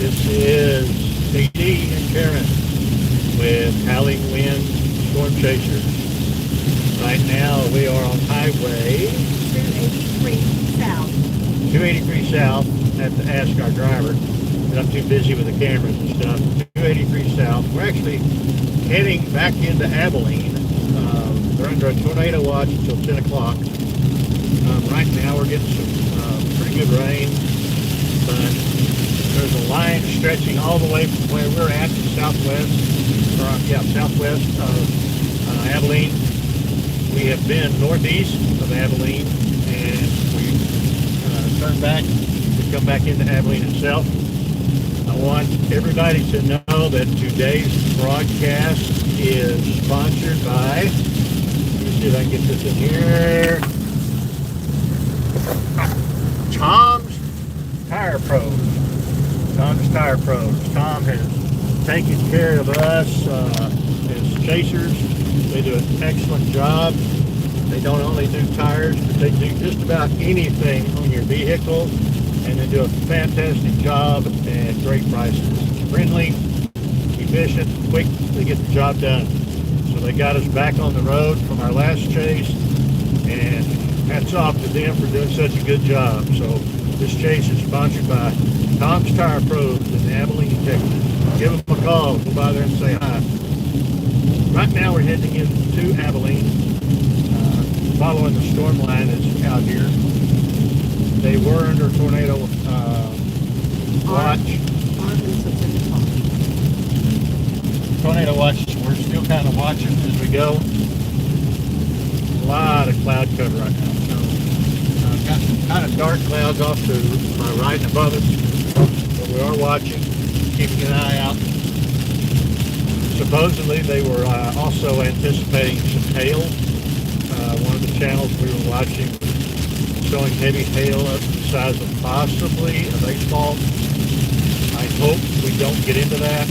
This is PD and Karen with Howling Wind Storm Chasers. Right now we are on Highway 283 South. 283 South. I have to ask our driver, but I'm too busy with the cameras and stuff. 283 South. We're actually heading back into Abilene. They're under a tornado watch until 10 o'clock. Right now we're getting some pretty good rain, but there's a line stretching all the way from where we're at to southwest of Abilene. We have been northeast of Abilene, and we turned back to come back into Abilene itself. I want everybody to know that today's broadcast is sponsored by, let me see if I can get this in here, Tom's Tire Pros. Tom's Tire Pros. Tom has taken care of us as chasers. They do an excellent job. They don't only do tires, but they do just about anything on your vehicle, and they do a fantastic job at great prices. Friendly, efficient, quick, they get the job done. So they got us back on the road from our last chase, and hats off to them for doing such a good job. So this chase is sponsored by Tom's Tire Pros in Abilene, Texas. Give them a call, go by there and say hi. Right now we're heading into Abilene, following the storm line that's out here. They were under tornado watch. Tornado watch, we're still kind of watching as we go. A lot of cloud cover right now. So, got some kind of dark clouds off to my right and above us, but we are watching, keeping an eye out. Supposedly they were also anticipating some hail. One of the channels we were watching was showing heavy hail up to the size of possibly a baseball. I hope we don't get into that.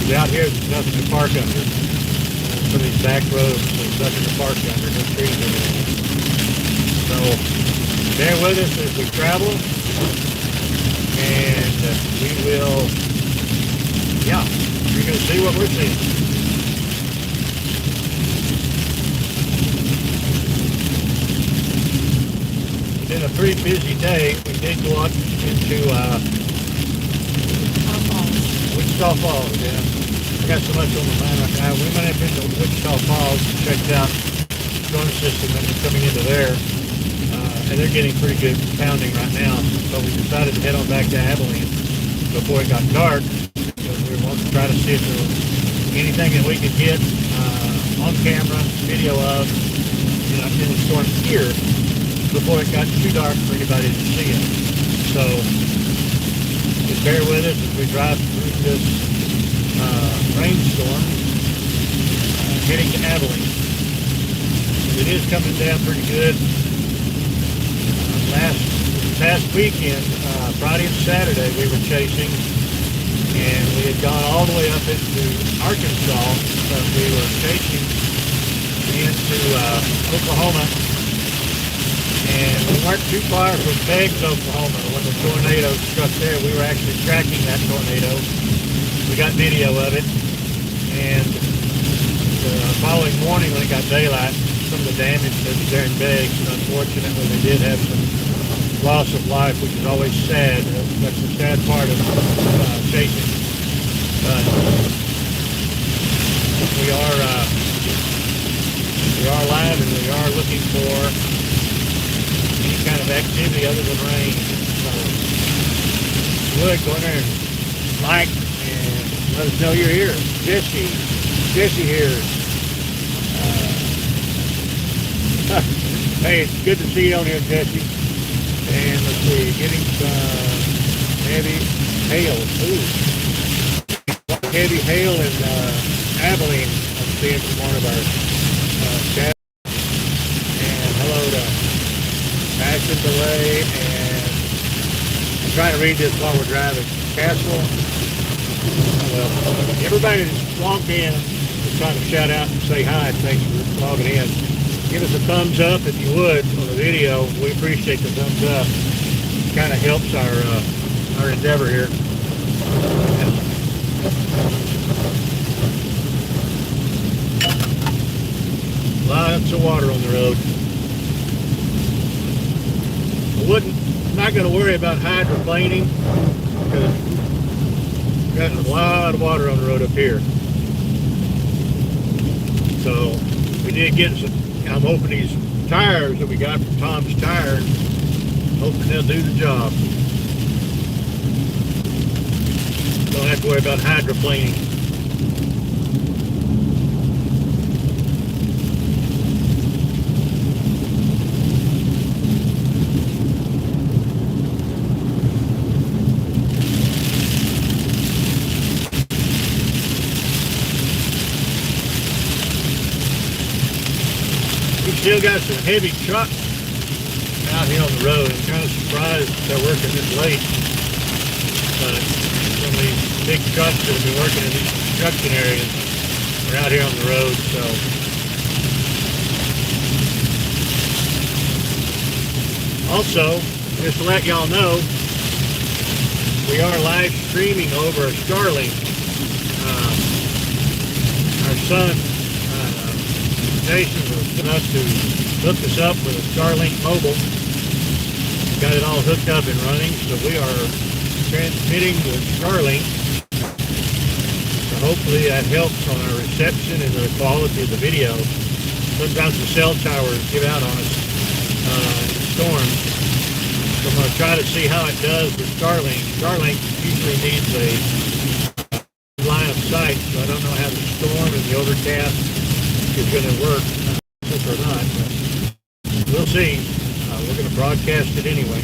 Out here there's nothing to park under. Some of these back roads, there's nothing to park under, no trees or anything. So bear with us as we travel, and we will, you're going to see what we're seeing. It's been a pretty busy day. We did go up into Wichita Falls, yeah. I got so much on my mind right now. We went up into Wichita Falls and checked out the storm system that was coming into there. And they're getting pretty good pounding right now. So we decided to head on back to Abilene before it got dark, because we wanted to try to see if there was anything that we could get on camera, video of, in the storm here before it got too dark for anybody to see it. So just bear with us as we drive through this rainstorm heading to Abilene. It is coming down pretty good. Past weekend, Friday and Saturday, we were chasing, and we had gone all the way up into Arkansas, but we were chasing into Oklahoma, and we weren't too far from Beggs, Oklahoma. When the tornado struck there, we were actually tracking that tornado. We got video of it, and the following morning when it got daylight, some of the damage that was there in Beggs, and unfortunately they did have some loss of life, which is always sad. That's the sad part of chasing. But we are live, and we are looking for any kind of activity other than rain. So would go in there and like and let us know you're here. Jesse here. Hey, it's good to see you on here, Jesse. And let's see, getting some heavy hail. Ooh. Heavy hail in Abilene. I'm seeing from one of our chats. And hello to Passion Delay. And I'm trying to read this while we're driving. Castle. Well, everybody that's logged in, just trying to shout out and say hi. Thanks for logging in. Give us a thumbs up if you would on the video. We appreciate the thumbs up. It kind of helps our endeavor. ever here. Lots of water on the road. I'm not going to worry about hydroplaning because we've got a lot of water on the road up here. So we did get some. I'm hoping these tires that we got from Tom's Tire, hoping they'll do the job. Don't have to worry about hydroplaning. Still got some heavy trucks out here on the road. I'm kind of surprised they're working this late. But some of these big trucks that have been working in these construction areas are out here on the road. So also, just to let y'all know, we are live streaming over Starlink. Our son Jason was good enough to hook us up with a Starlink mobile. Got it all hooked up and running, so we are transmitting with Starlink. So hopefully that helps on our reception and the quality of the video. Sometimes the cell towers give out on us in storms. So I'm going to try to see how it does with Starlink. Starlink usually needs a line of sight, so I don't know how the storm and the overcast is going to work or not, but we'll see. We're going to broadcast it anyway.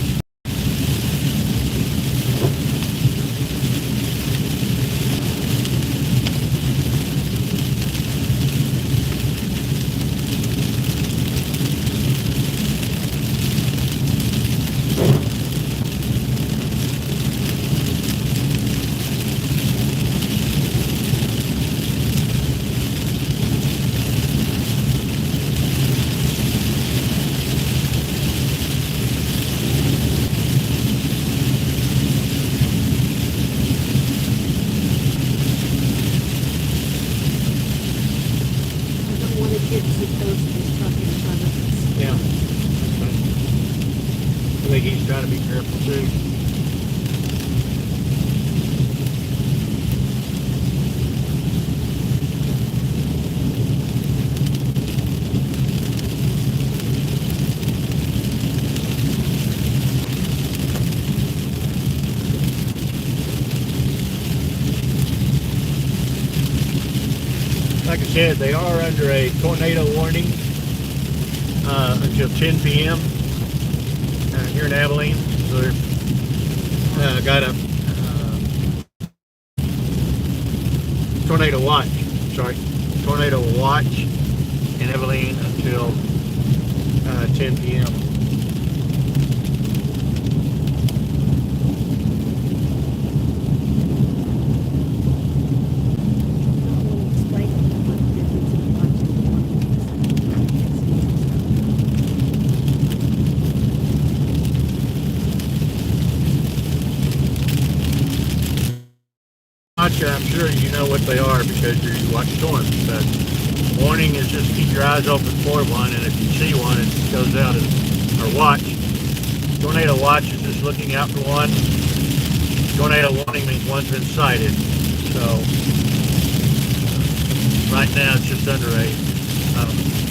Yeah. I think he's trying to be careful too. Like I said, they are under a tornado warning until 10 p.m. Here in Abilene. So they've got a tornado watch. Sorry, tornado watch in Abilene until 10 p.m. I'm sure you know what they are because you watch storms, but warning is just keep your eyes open for one, and if you see one, it goes out as, or watch. Tornado watch is just looking out for one. Tornado warning means one's been sighted. So right now it's just under a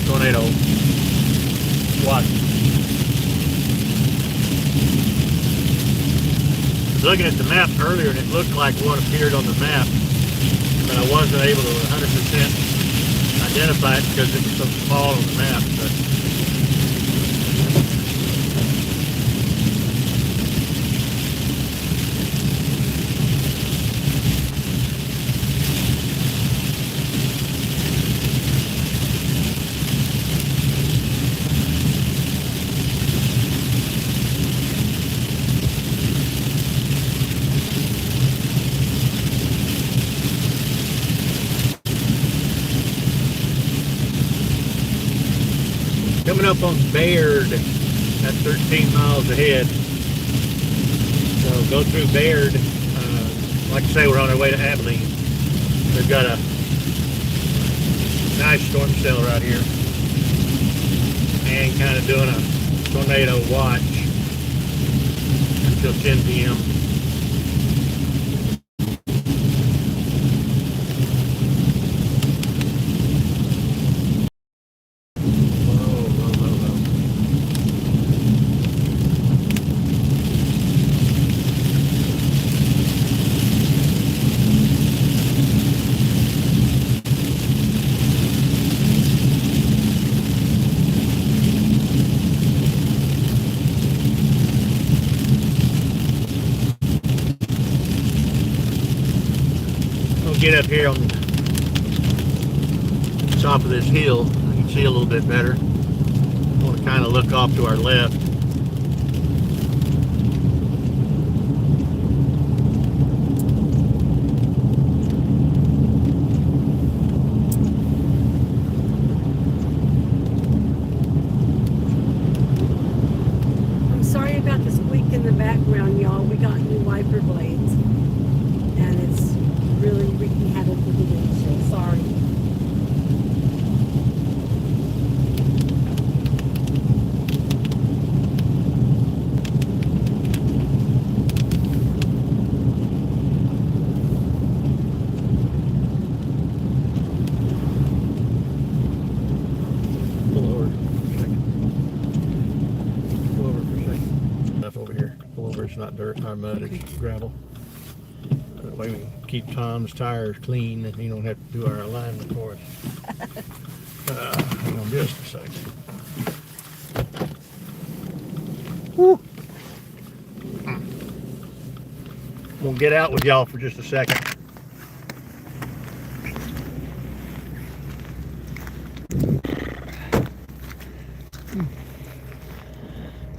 tornado watch. I was looking at the map earlier and it looked like one appeared on the map, but I wasn't able to 100% identify it because it was so small on the map. But coming up on Baird, that's 13 miles ahead. So go through Baird. Like I say, we're on our way to Abilene. They've got a nice storm cell right here, and kind of doing a tornado watch until 10 p.m. Get up here on the top of this hill, I can see a little bit better. I want to kind of look off to our left. I'm sorry about the squeak in the background, y'all. We got new wiper blades, and it's really wreaking havoc with the windshield. Sorry. Pull over for a second. Pull over for a second. Enough over here. Pull over, it's not dirt, not mud, it's gravel. That way we can keep Tom's tires clean and he don't have to do our alignment for us. Hang on just a second. Woo. We'll get out with y'all for just a second.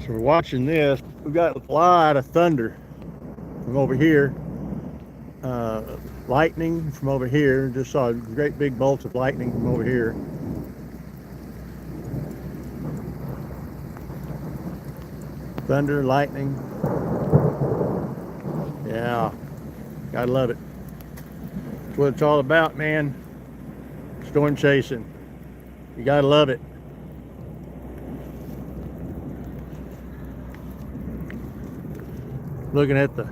So we're watching this. We've got a lot of thunder from over here. Lightning from over here. Just saw a great big bolts of lightning from over here. Thunder, lightning. Yeah, gotta love it. That's what it's all about, man. Storm chasing. You gotta love it. Looking at the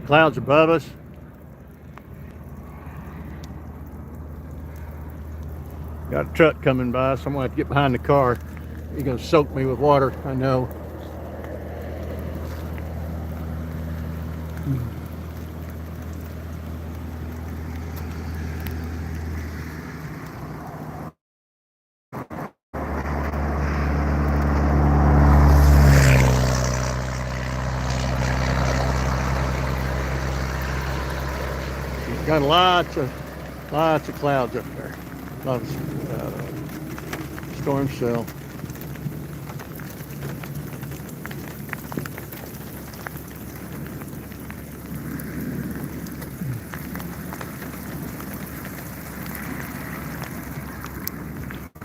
clouds above us. Got a truck coming by, so I'm gonna have to get behind the car. He's gonna soak me with water, I know. Got lots of clouds up there. Lots of storm cell.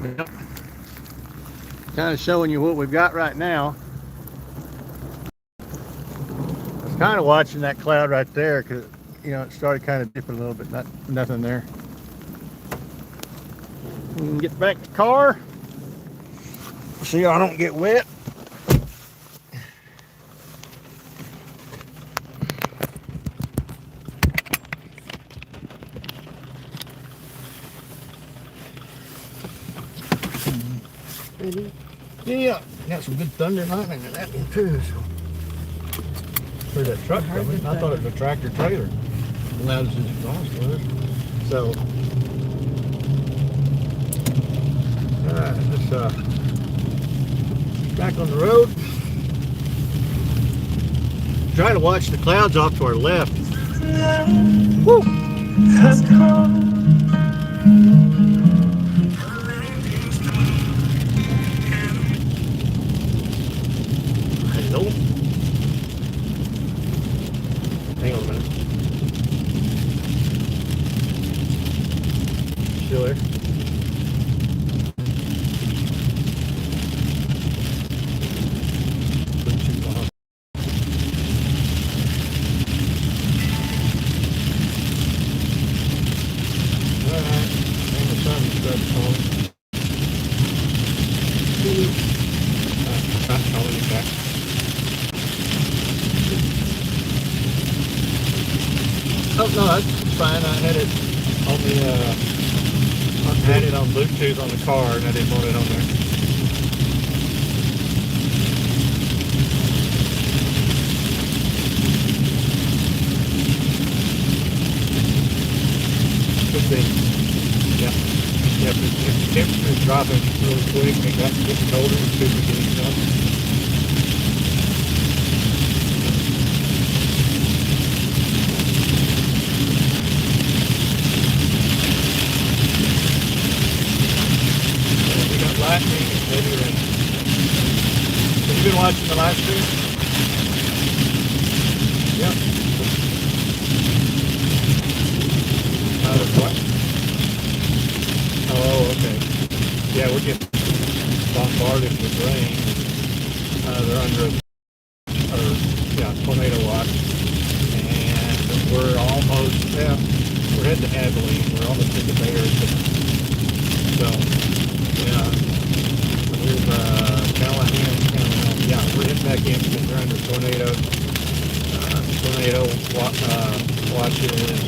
Yep. Kind of showing you what we've got right now. I was kind of watching that cloud right there because, you know, it started kind of dipping a little bit. Nothing there. We can get back to the car. See, I don't get wet. Ready? Yeah, got some good thunder and lightning in that one too. So. Heard that truck coming. I thought it was a tractor trailer. Loud as his exhaust was. So, alright, let's back on the road. Try to watch the clouds off to our left. Woo! Has come. Hello? Hang on a minute. Still there? calling. Not calling you back. Oh no, that's fine. I had it on the I had it on Bluetooth on the car, and I didn't want it on there. Could be. Yeah. Yeah, if the temperature is dropping really quick and it got getting colder, it could be getting something. We got lightning and heavy rain. Have you been watching the live stream? Yep. What? Oh, okay. Yeah, we're getting bombarded with rain. They're under tornado watch. And we're almost, we're heading to Abilene. We're almost in the Bay Area. So, yeah. We're Callahan. Yeah, we're heading back in because they're under tornado watches and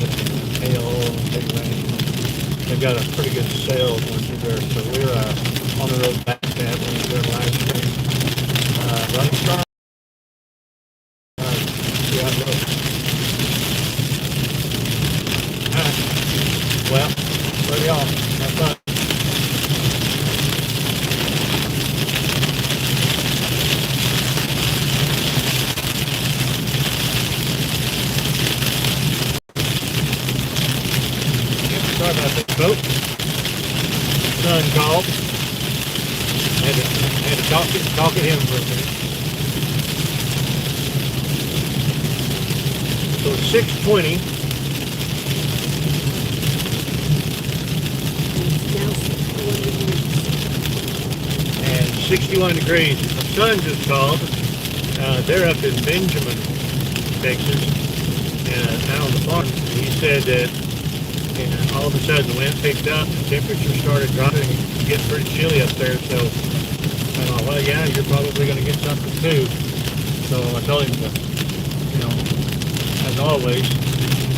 hail and heavy rain. They've got a pretty good sail going through there, so we're on the road back to Abilene doing live stream. Running strong. See how it goes. Well, love y'all. Have fun. Sorry about that, folks. Son called. Had to talk at him for a minute. So it's 6:20. And 61 degrees. My son just called. They're up in Benjamin, Texas, out on the farm. He said that and all of a sudden the wind picked up, the temperature started dropping, and getting pretty chilly up there, so I thought, well, yeah, you're probably going to get something too. So I told him to, as always,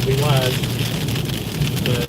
be wise. But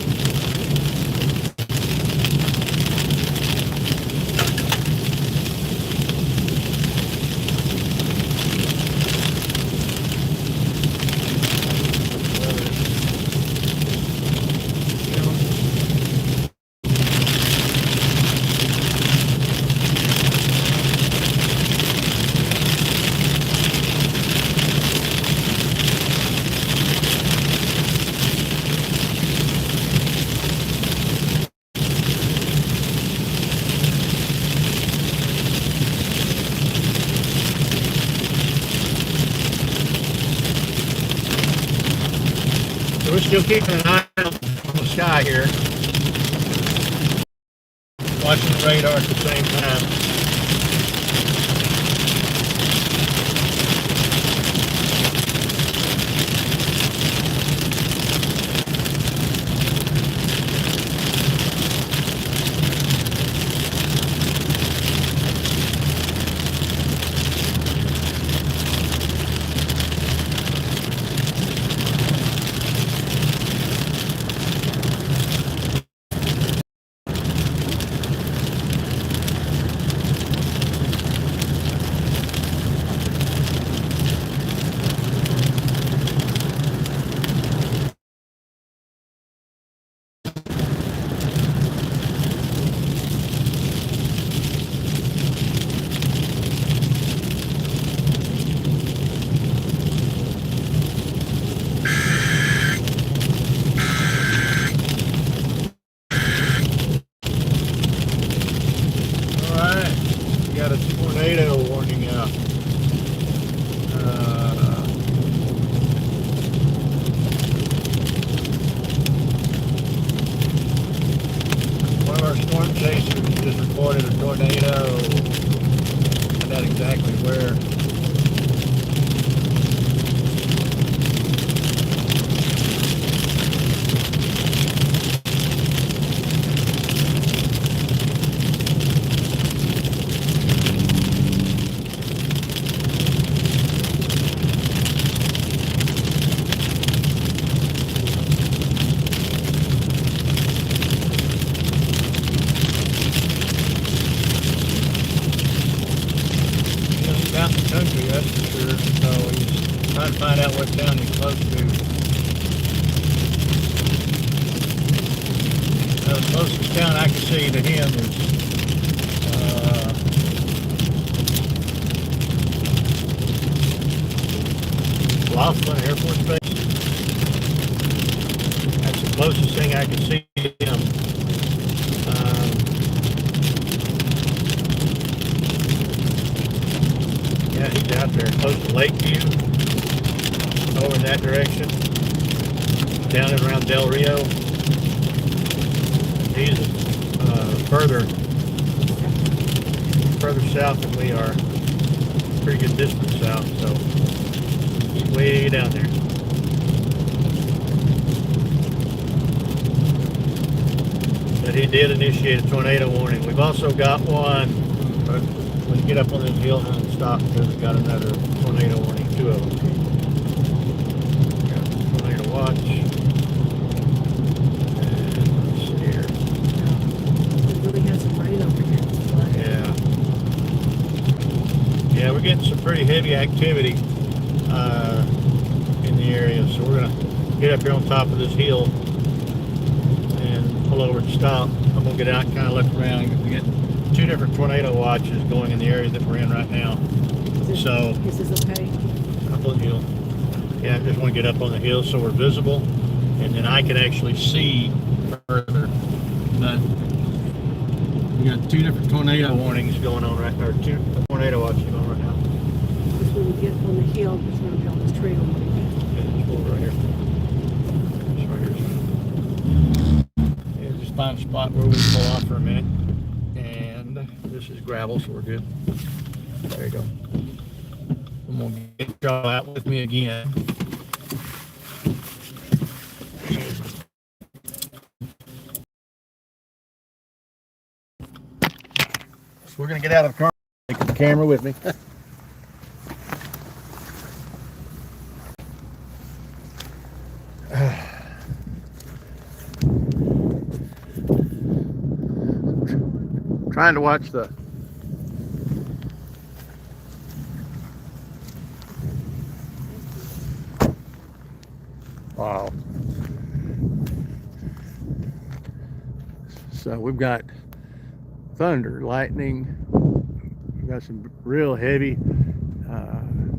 we're still keeping an eye on the sky here, watching the radar at the same time. Got a tornado warning out. One of our storm chasers just reported a tornado. Find out exactly where. trying to find out what town he's close to. The closest town I can see to him is Laughlin Air Force Base. That's the closest thing I can see to him. Yeah, he's out there close to Lakeview, over in that direction, down and around Del Rio. He's further south than we are, pretty good distance south, so he's way down there. But he did initiate a tornado warning. We've also got one, but when you get up on this hill and stop, because it's got another tornado warning, 2 of them. Got tornado watch. And let's see here. It really has some rain over here. Yeah, we're getting some pretty heavy activity in the area, so we're gonna get up here on top of this hill and pull over and stop. I'm gonna get out and kind of look around. We get 2 different tornado watches going in the area that we're in right now. Is this okay? Up on the hill. Yeah, I just want to get up on the hill so we're visible, and then I can actually see further. But we got 2 different tornado warnings going on right there. 2 tornado watches going right now. Just when we get on the hill, just going to be on this trail. Yeah, just pull right here. Just right here. Yeah, just find a spot where we can pull off for a minute. And this is gravel, so we're good. There you go. I'm gonna get y'all out with me again. So we're gonna get out of the car. Take the camera with me. Trying to watch the wow. So we've got thunder, lightning, we've got some real heavy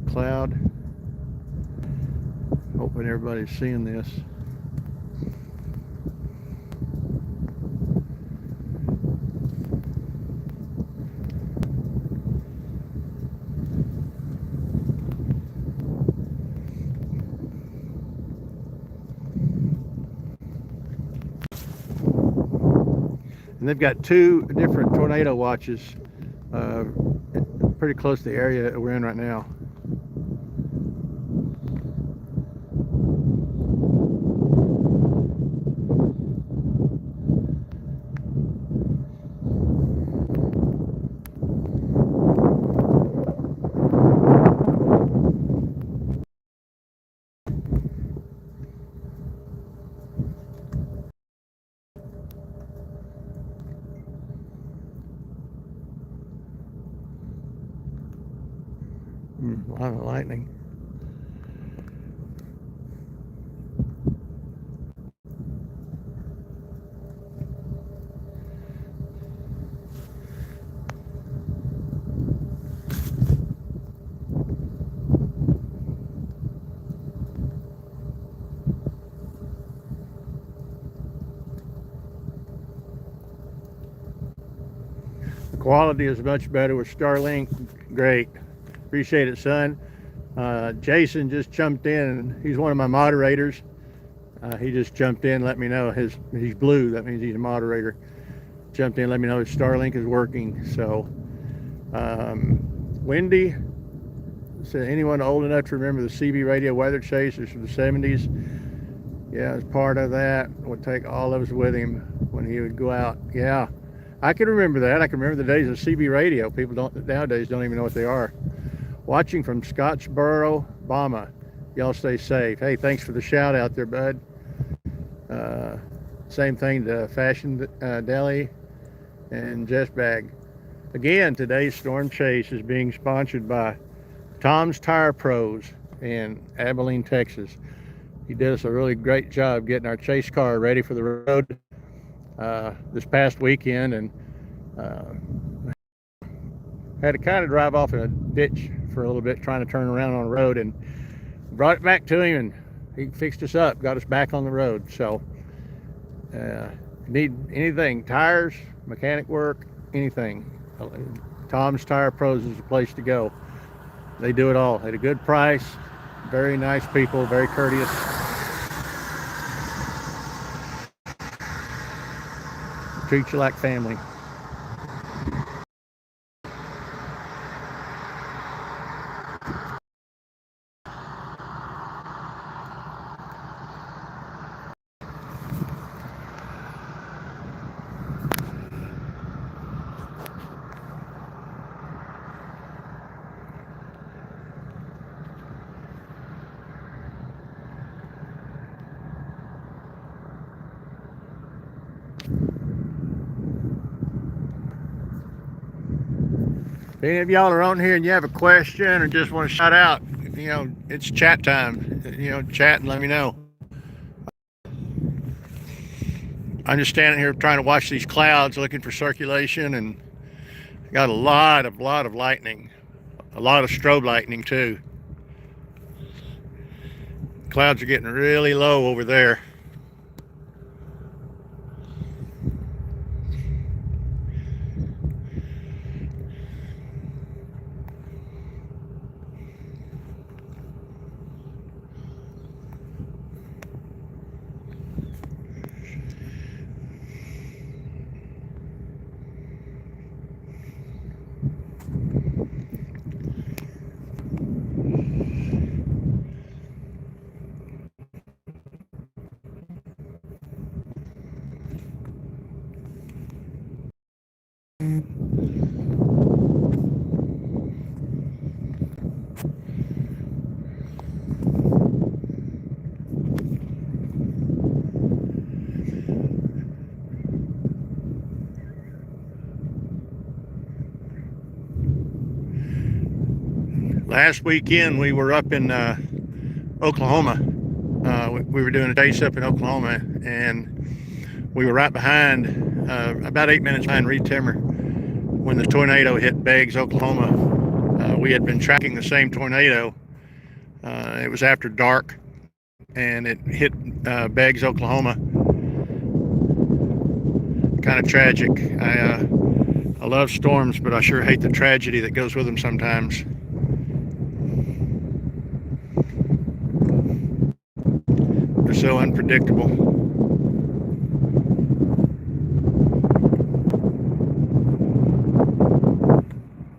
cloud. Hoping everybody's seeing this. And they've got 2 different tornado watches pretty close to the area we're in right now. A lot of lightning. The quality is much better with Starlink. Great. Appreciate it, son. Jason just jumped in. He's one of my moderators. He just jumped in, let me know he's blue. That means he's a moderator. Jumped in, let me know his Starlink is working. So, Wendy said, anyone old enough to remember the CB radio weather chasers from the 70s? Yeah, as part of that, would take all of us with him when he would go out. Yeah, I can remember that. I can remember the days of CB radio. People nowadays don't even know what they are. Watching from Scottsboro, Bama. Y'all stay safe. Hey, thanks for the shout out there, bud. Same thing to Fashion Deli and Jess Bag. Again, today's Storm Chase is being sponsored by Tom's Tire Pros in Abilene, Texas. He did us a really great job getting our chase car ready for the road this past weekend, and had to kind of drive off in a ditch for a little bit trying to turn around on the road, and brought it back to him, and he fixed us up, got us back on the road. So need anything, tires, mechanic work, anything, Tom's Tire Pros is the place to go. They do it all at a good price. Very nice people, very courteous. Treat you like family. If any of y'all are on here and you have a question or just want to shout out, you know, it's chat time. You know, chat and let me know. I'm just standing here trying to watch these clouds, looking for circulation, and got a lot of lightning, a lot of strobe lightning too. Clouds are getting really low over there. Last weekend we were up in Oklahoma. We were doing a chase up in Oklahoma, and we were right behind, about 8 minutes behind Reed Timmer when the tornado hit Beggs, Oklahoma. We had been tracking the same tornado. It was after dark, and it hit Beggs, Oklahoma. Kind of tragic. I love storms, but I sure hate the tragedy that goes with them sometimes. They're so unpredictable.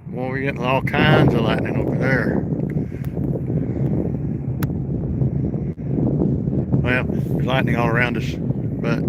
Well, we're getting all kinds of lightning over there. Well, there's lightning all around us, but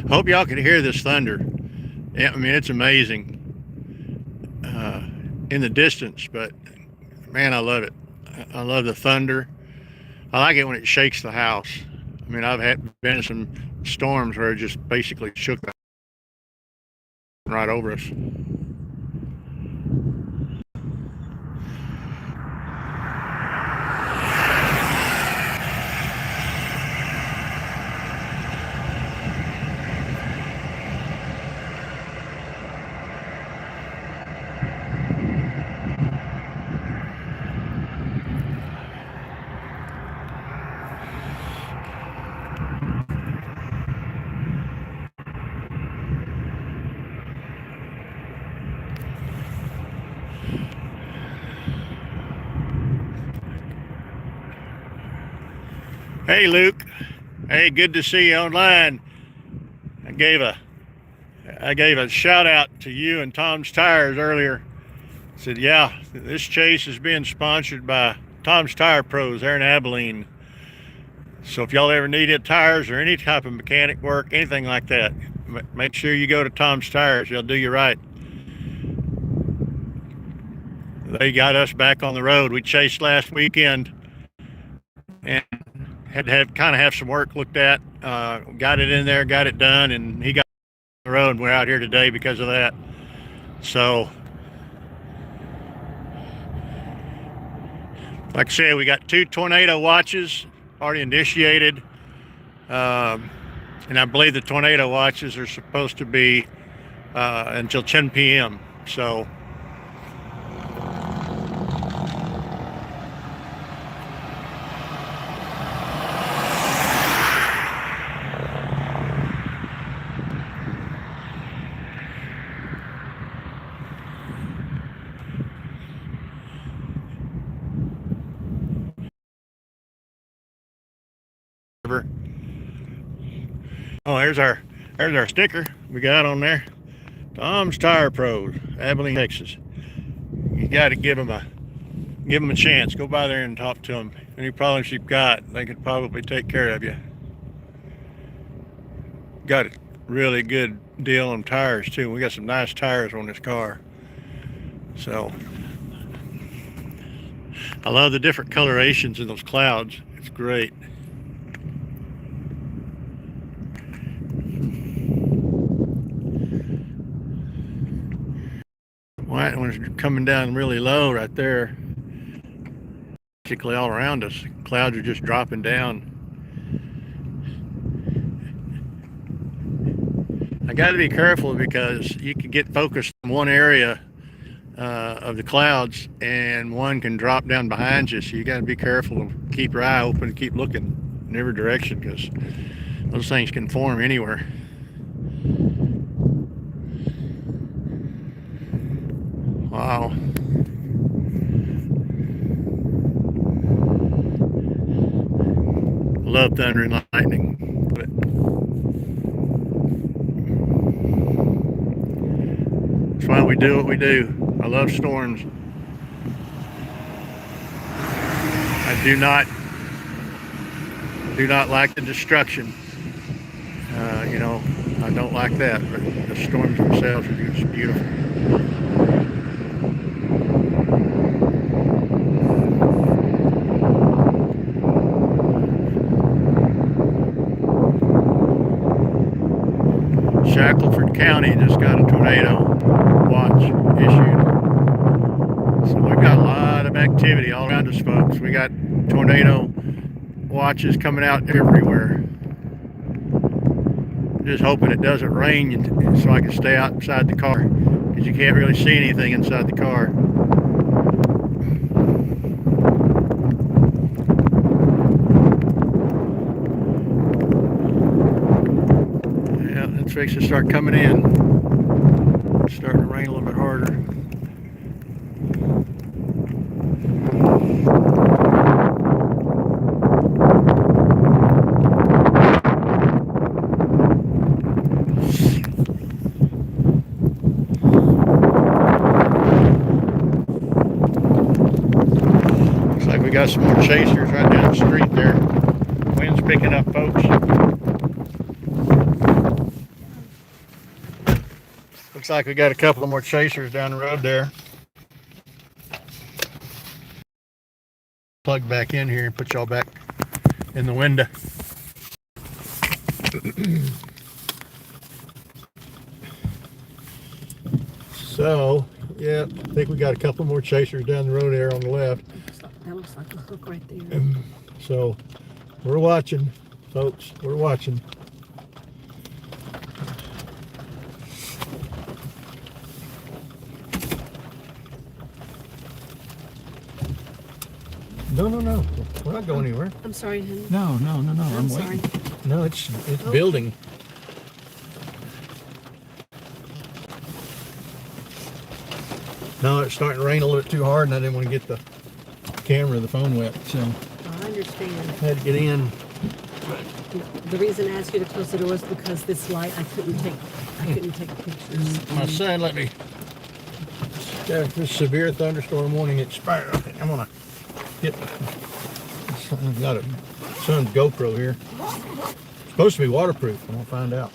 Hope y'all can hear this thunder. Yeah, I mean, it's amazing in the distance, but man, I love it. I love the thunder. I like it when it shakes the house. I mean, I've been in some storms where it just basically shook the right over us. Hey, Luke. Hey, good to see you online. I gave a shout out to you and Tom's Tires earlier. I said, yeah, this chase is being sponsored by Tom's Tire Pros there in Abilene. So if y'all ever need tires or any type of mechanic work, anything like that, make sure you go to Tom's Tires. They'll do you right. They got us back on the road. We chased last weekend and had to have some work looked at. Got it in there, got it done, and he got on the road, and we're out here today because of that. So, like I said, we got 2 tornado watches already initiated, and I believe the tornado watches are supposed to be until 10 p.m. So, oh, there's our sticker we got on there. Tom's Tire Pros, Abilene, Texas. You got to give them a chance. Go by there and talk to them. Any problems you've got, they could probably take care of you. Got a really good deal on tires too. We got some nice tires on this car. So I love the different colorations in those clouds. It's great. White one's coming down really low right there. Basically all around us. Clouds are just dropping down. I got to be careful because you can get focused on one area of the clouds and one can drop down behind you. So you got to be careful and keep your eye open and keep looking in every direction because those things can form anywhere. Wow. Love thunder and lightning. But that's why we do what we do. I love storms. I do not like the destruction. I don't like that, but the storms themselves are just beautiful. Shackleford County just got a tornado watch issued. So we've got a lot of activity all around us, folks. We got tornado watches coming out everywhere. Just hoping it doesn't rain so I can stay outside the car because you can't really see anything inside the car. Yeah, it's fixing to start coming in. It's starting to rain a little bit harder. We got some more chasers right down the street there. Wind's picking up, folks. Looks like we got a couple of more chasers down the road there. Plug back in here and put y'all back in the window. So, yeah, I think we got a couple more chasers down the road there on the left. That looks like a hook right there. So, we're watching, folks. We're watching. No. We're not going anywhere. I'm sorry, honey. No. I'm sorry. waiting. No, it's building. No, it's starting to rain a little bit too hard, and I didn't want to get the camera or the phone wet, so I understand. I had to get in. The reason I asked you to close the door is because this light, I couldn't take pictures. My son let me. After this severe thunderstorm warning expired. I'm gonna get. I've got a son's GoPro here. It's supposed to be waterproof. I'm gonna find out.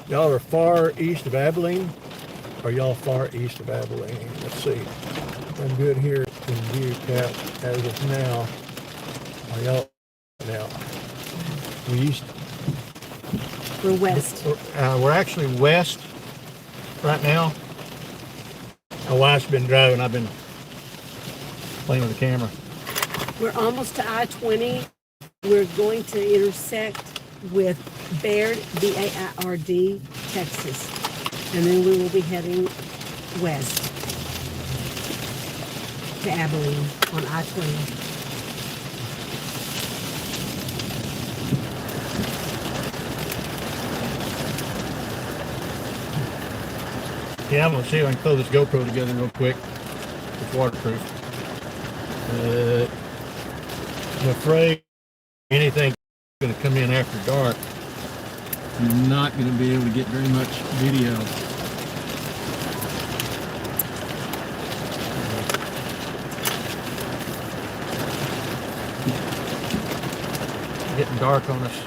Y'all are far east of Abilene? Are y'all far east of Abilene? Let's see. I'm good here in view cap as of now. Are y'all now? We're west. We're actually west right now. My wife's been driving. I've been playing with the camera. We're almost to I-20. We're going to intersect with Baird, B-A-I-R-D, Texas. And then we will be heading west to Abilene on I-20. Yeah, I'm gonna see if I can throw this GoPro together real quick. It's waterproof. I'm afraid anything going to come in after dark. You're not going to be able to get very much video. Getting dark on us.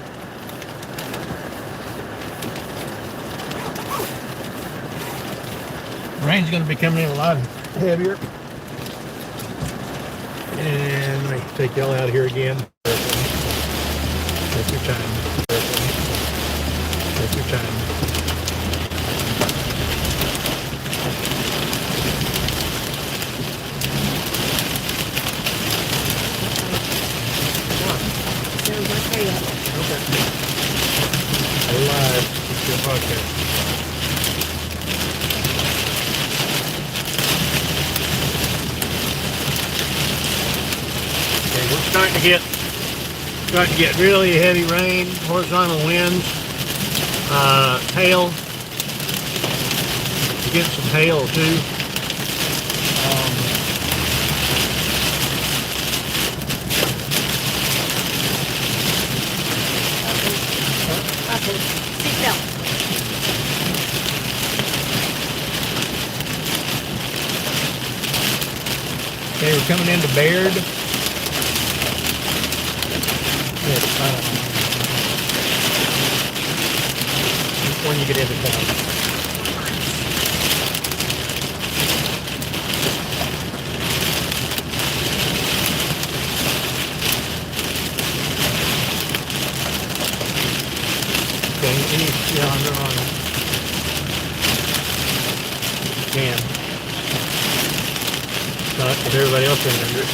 Rain's going to be coming in a lot heavier. And let me take y'all out here again. Take your time. Take your time. Sounds like hail. Okay. We're live. It's your podcast. Okay, we're starting to get really heavy rain, horizontal winds, hail. We're getting some hail too. Okay, seatbelt. Okay, we're coming into Baird. When you get into town. Okay, yeah, I'm on. Can. Not with everybody else in under it.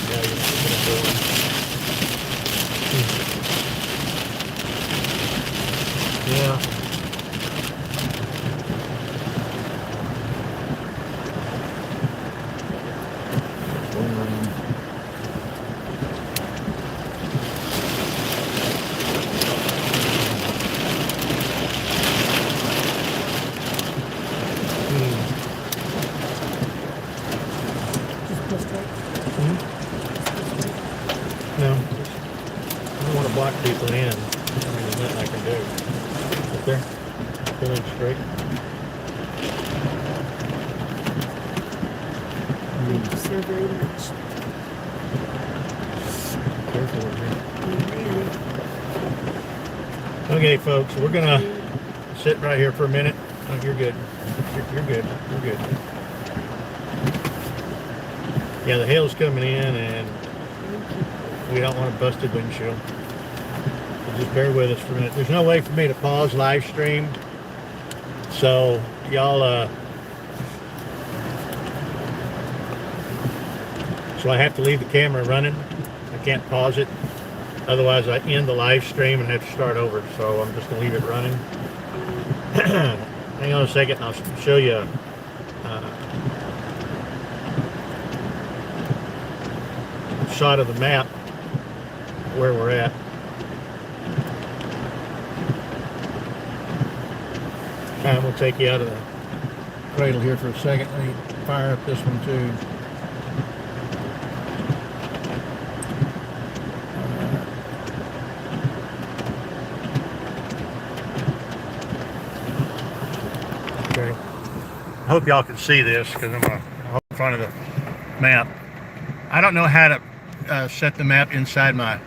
Yeah, you're not gonna do it. Yeah. Just go straight. No. I don't want to block people in. I mean, there's nothing I can do. Up there. Going straight. Thank you so very much. Careful with me. Amen. Okay, folks, we're gonna sit right here for a minute. Oh, you're good. You're good. You're good. Yeah, the hail's coming in, and we don't want a busted windshield. So just bear with us for a minute. There's no way for me to pause live stream, so y'all. So I have to leave the camera running. I can't pause it. Otherwise, I end the live stream and have to start over. So I'm just gonna leave it running. Hang on a second, and I'll show you a shot of the map where we're at. And we'll take you out of the cradle here for a second. Let me fire up this one too. Okay. I hope y'all can see this because I'm in front of the map. I don't know how to set the map inside my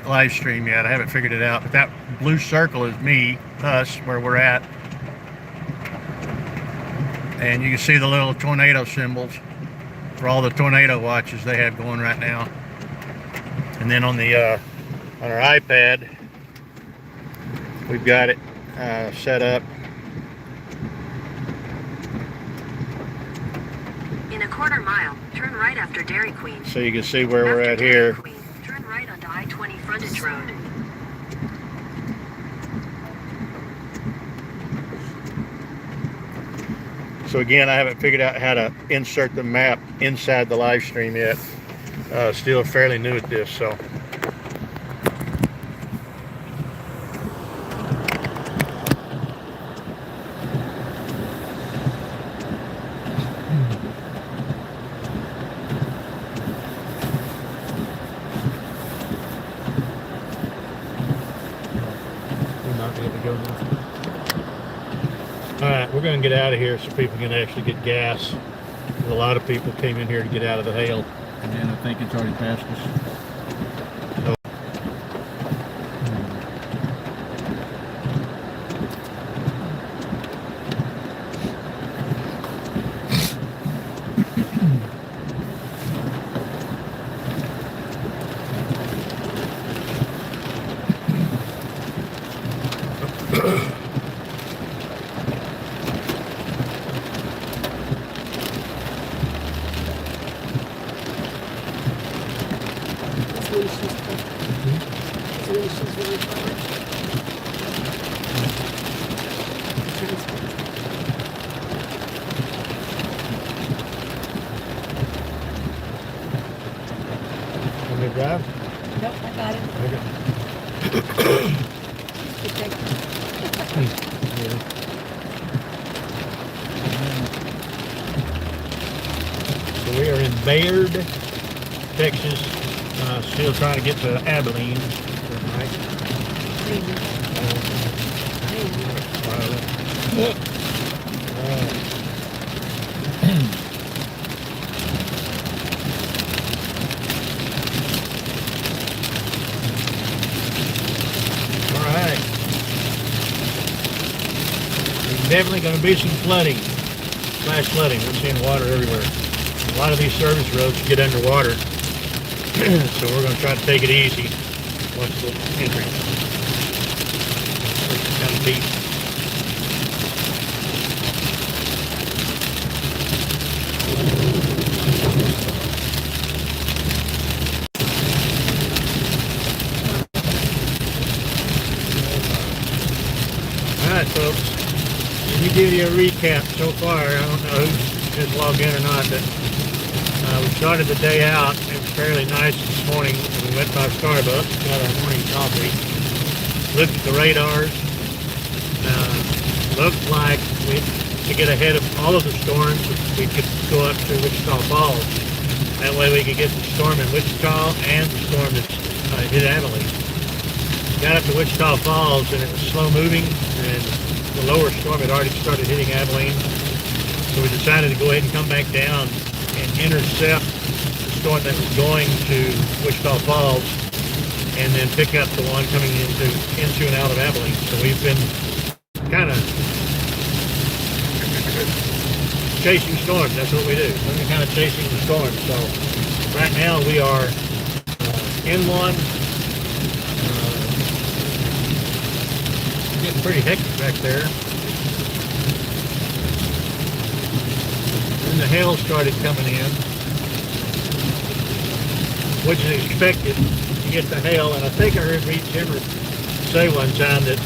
live stream yet. I haven't figured it out. But that blue circle is me, us, where we're at. And you can see the little tornado symbols for all the tornado watches they have going right now. And then on the on our iPad, we've got it set up. In a quarter mile, turn right after Dairy Queen. So you can see where we're After at Dairy here. Queen, turn right onto I-20 frontage road. So again, I haven't figured out how to insert the map inside the live stream yet. Still fairly new at this, so. We're not able to go now. All right, we're going to get out of here so people can actually get gas. A lot of people came in here to get out of the hail, and then I think it's already passed us. So, Let me drive. Nope, I got it. Okay. Okay. Yeah. So we are in Bayard, Texas. Still trying to get to Abilene. Right? All right. There's definitely going to be some flooding. Flash flooding. We're seeing water everywhere. A lot of these service roads get underwater. So we're going to try to take it easy once the entrance. It's kind of deep. Alright folks, let me give you a recap so far. I don't know who's just logged in or not, but we started the day out. It was fairly nice this morning. We went by Starbucks, got our morning coffee, looked at the radars. Looked like to get ahead of all of the storms, we could go up to Wichita Falls. That way we could get the storm in Wichita and the storm that hit Abilene. Got up to Wichita Falls and it was slow moving, and the lower storm had already started hitting Abilene. So we decided to go ahead and come back down and intercept the storm that was going to Wichita Falls and then pick up the one coming into and out of Abilene. So we've been kind of chasing storms. That's what we do. We're kind of chasing the storm. So right now we are in one. Getting pretty hectic back there. And the hail started coming in, which is expected. You get the hail, and I think I heard Reed Timmer say one time that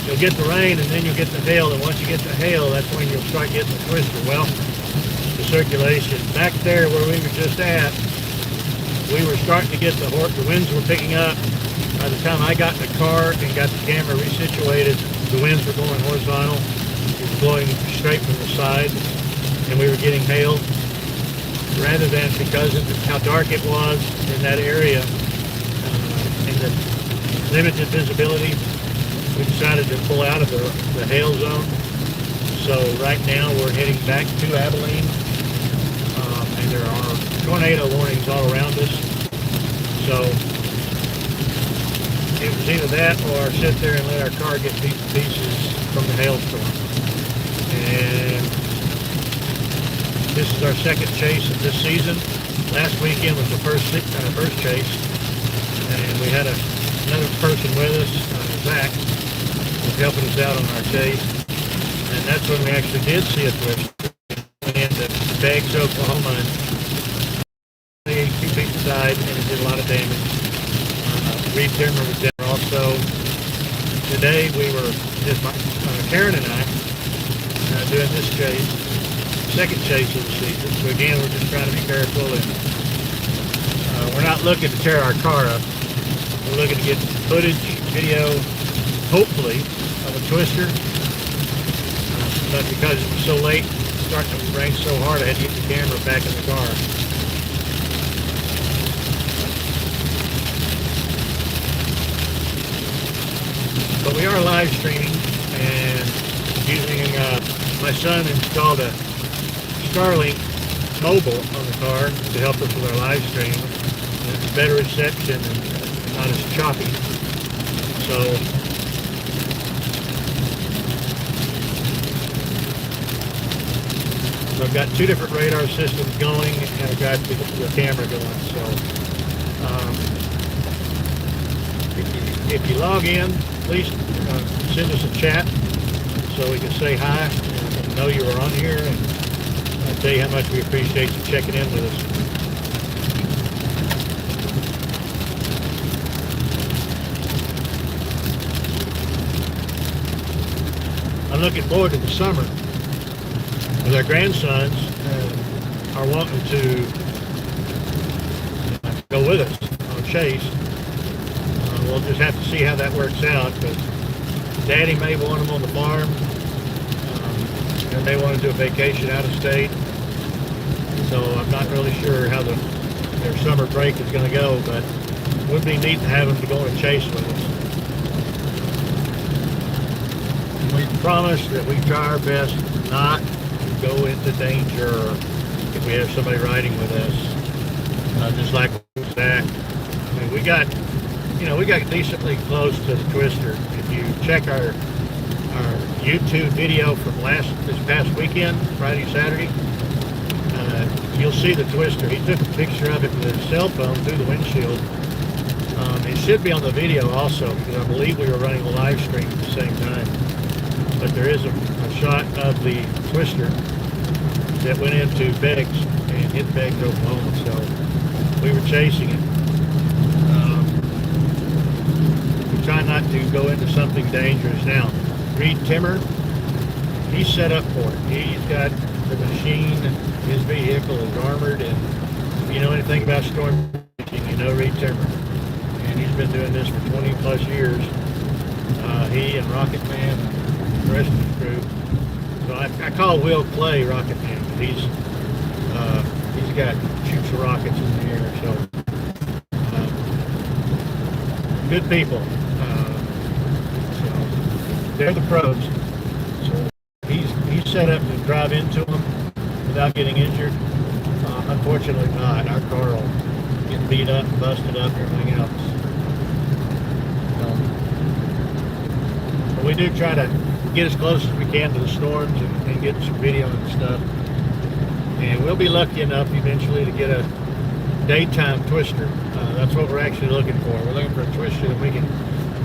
you'll get the rain and then you'll get the hail, and once you get the hail, that's when you'll start getting the twister. Well, the circulation back there where we were just at, we were starting to get the winds were picking up. By the time I got in the car and got the camera resituated, the winds were going horizontal. It was blowing straight from the side, and we were getting hail. Rather than, because of how dark it was in that area and the limited visibility, we decided to pull out of the hail zone. So right now we're heading back to Abilene, and there are tornado warnings all around us. So it was either that or sit there and let our car get beat to pieces from the hailstorm. And this is our second chase of this season. Last weekend was the first chase, and we had another person with us, Zach, was helping us out on our chase, and that's when we actually did see a twister. Went into Beggs, Oklahoma, and 2 feet aside, and it did a lot of damage. Reed Timmer was down also. Today we were just Karen and I doing this chase. Second chase of the season. So again, we're just trying to be careful, and we're not looking to tear our car up. We're looking to get footage, video, hopefully, of a twister. But because it was so late, starting to rain so hard, I had to get the camera back in the car. But we are live streaming and using, my son installed a Starlink mobile on the car to help us with our live stream. And it's better reception and not as choppy. So I've got 2 different radar systems going, and I've got the camera going. So if you log in, please send us a chat so we can say hi and know you are on here, and I'll tell you how much we appreciate you checking in with us. I'm looking forward to the summer, as our grandsons are wanting to go with us on chase. We'll just have to see how that works out, but Daddy may want them on the farm, and they want to do a vacation out of state. So I'm not really sure how their summer break is going to go, but it would be neat to have them to go on a chase with us. We promise that we try our best not to go into danger if we have somebody riding with us, just like Zach. I mean, we got decently close to the twister. If you check our YouTube video from this past weekend, Friday, Saturday, you'll see the twister. He took a picture of it with his cell phone through the windshield. It should be on the video also, because I believe we were running a live stream at the same time. But there is a shot of the twister that went into Beggs and hit Beggs, Oklahoma. So we were chasing it. Try not to go into something dangerous. Now, Reed Timmer, he's set up for it. He's got the machine, his vehicle is armored, and if you know anything about storm fishing, you know Reed Timmer. And he's been doing this for 20 plus years. He and Rocket Man and the rest of his crew. So I call Will Clay Rocket Man, because he's got shoots of rockets in the air. So good people. They're the pros. So he's set up to drive into them without getting injured. Unfortunately not. Our car will get beat up, busted up, everything else. we do try to get as close as we can to the storms and get some video and stuff. And we'll be lucky enough eventually to get a daytime twister. That's what we're actually looking for. We're looking for a twister that we can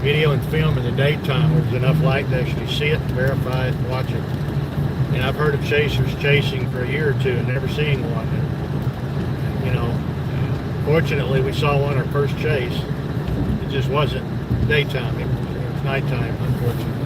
video and film in the daytime where there's enough light to actually see it, verify it, and watch it. And I've heard of chasers chasing for a year or two and never seeing one. And, you know, fortunately we saw one our first chase. It just wasn't daytime. It was nighttime, unfortunately.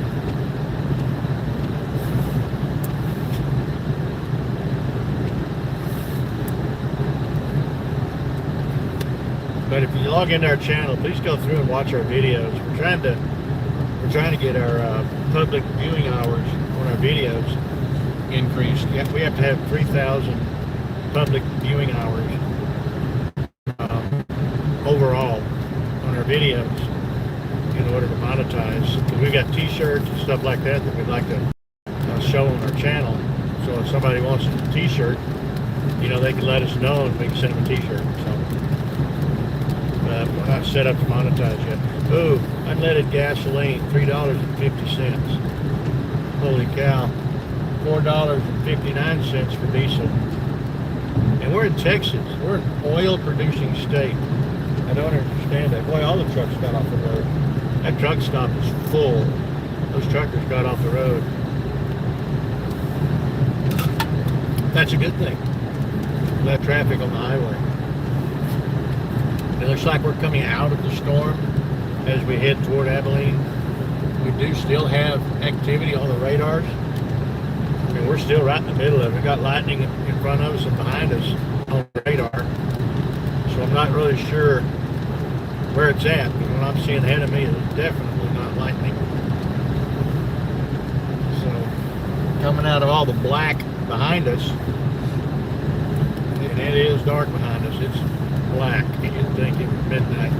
But if you log into our channel, please go through and watch our videos. We're trying to get our public viewing hours on our videos increased. We have to have 3,000 public viewing hours overall on our videos in order to monetize. So we've got T-shirts and stuff like that that we'd like to show on our channel. So if somebody wants a T-shirt, you know, they can let us know and we can send them a T-shirt. So. We're not set up to monetize yet. Ooh, unleaded gasoline, $3.50. Holy cow. $4.59 for diesel. And we're in Texas. We're an oil producing state. I don't understand that. Boy, all the trucks got off the road. That truck stop is full. Those truckers got off the road. That's a good thing. Less traffic on the highway. It looks like we're coming out of the storm as we head toward Abilene. We do still have activity on the radars. I mean, we're still right in the middle of it. We got lightning in front of us and behind us on the radar. So I'm not really sure where it's at, because what I'm seeing ahead of me is definitely not lightning. So coming out of all the black behind us, and it is dark behind us. It's black. You'd think it was midnight.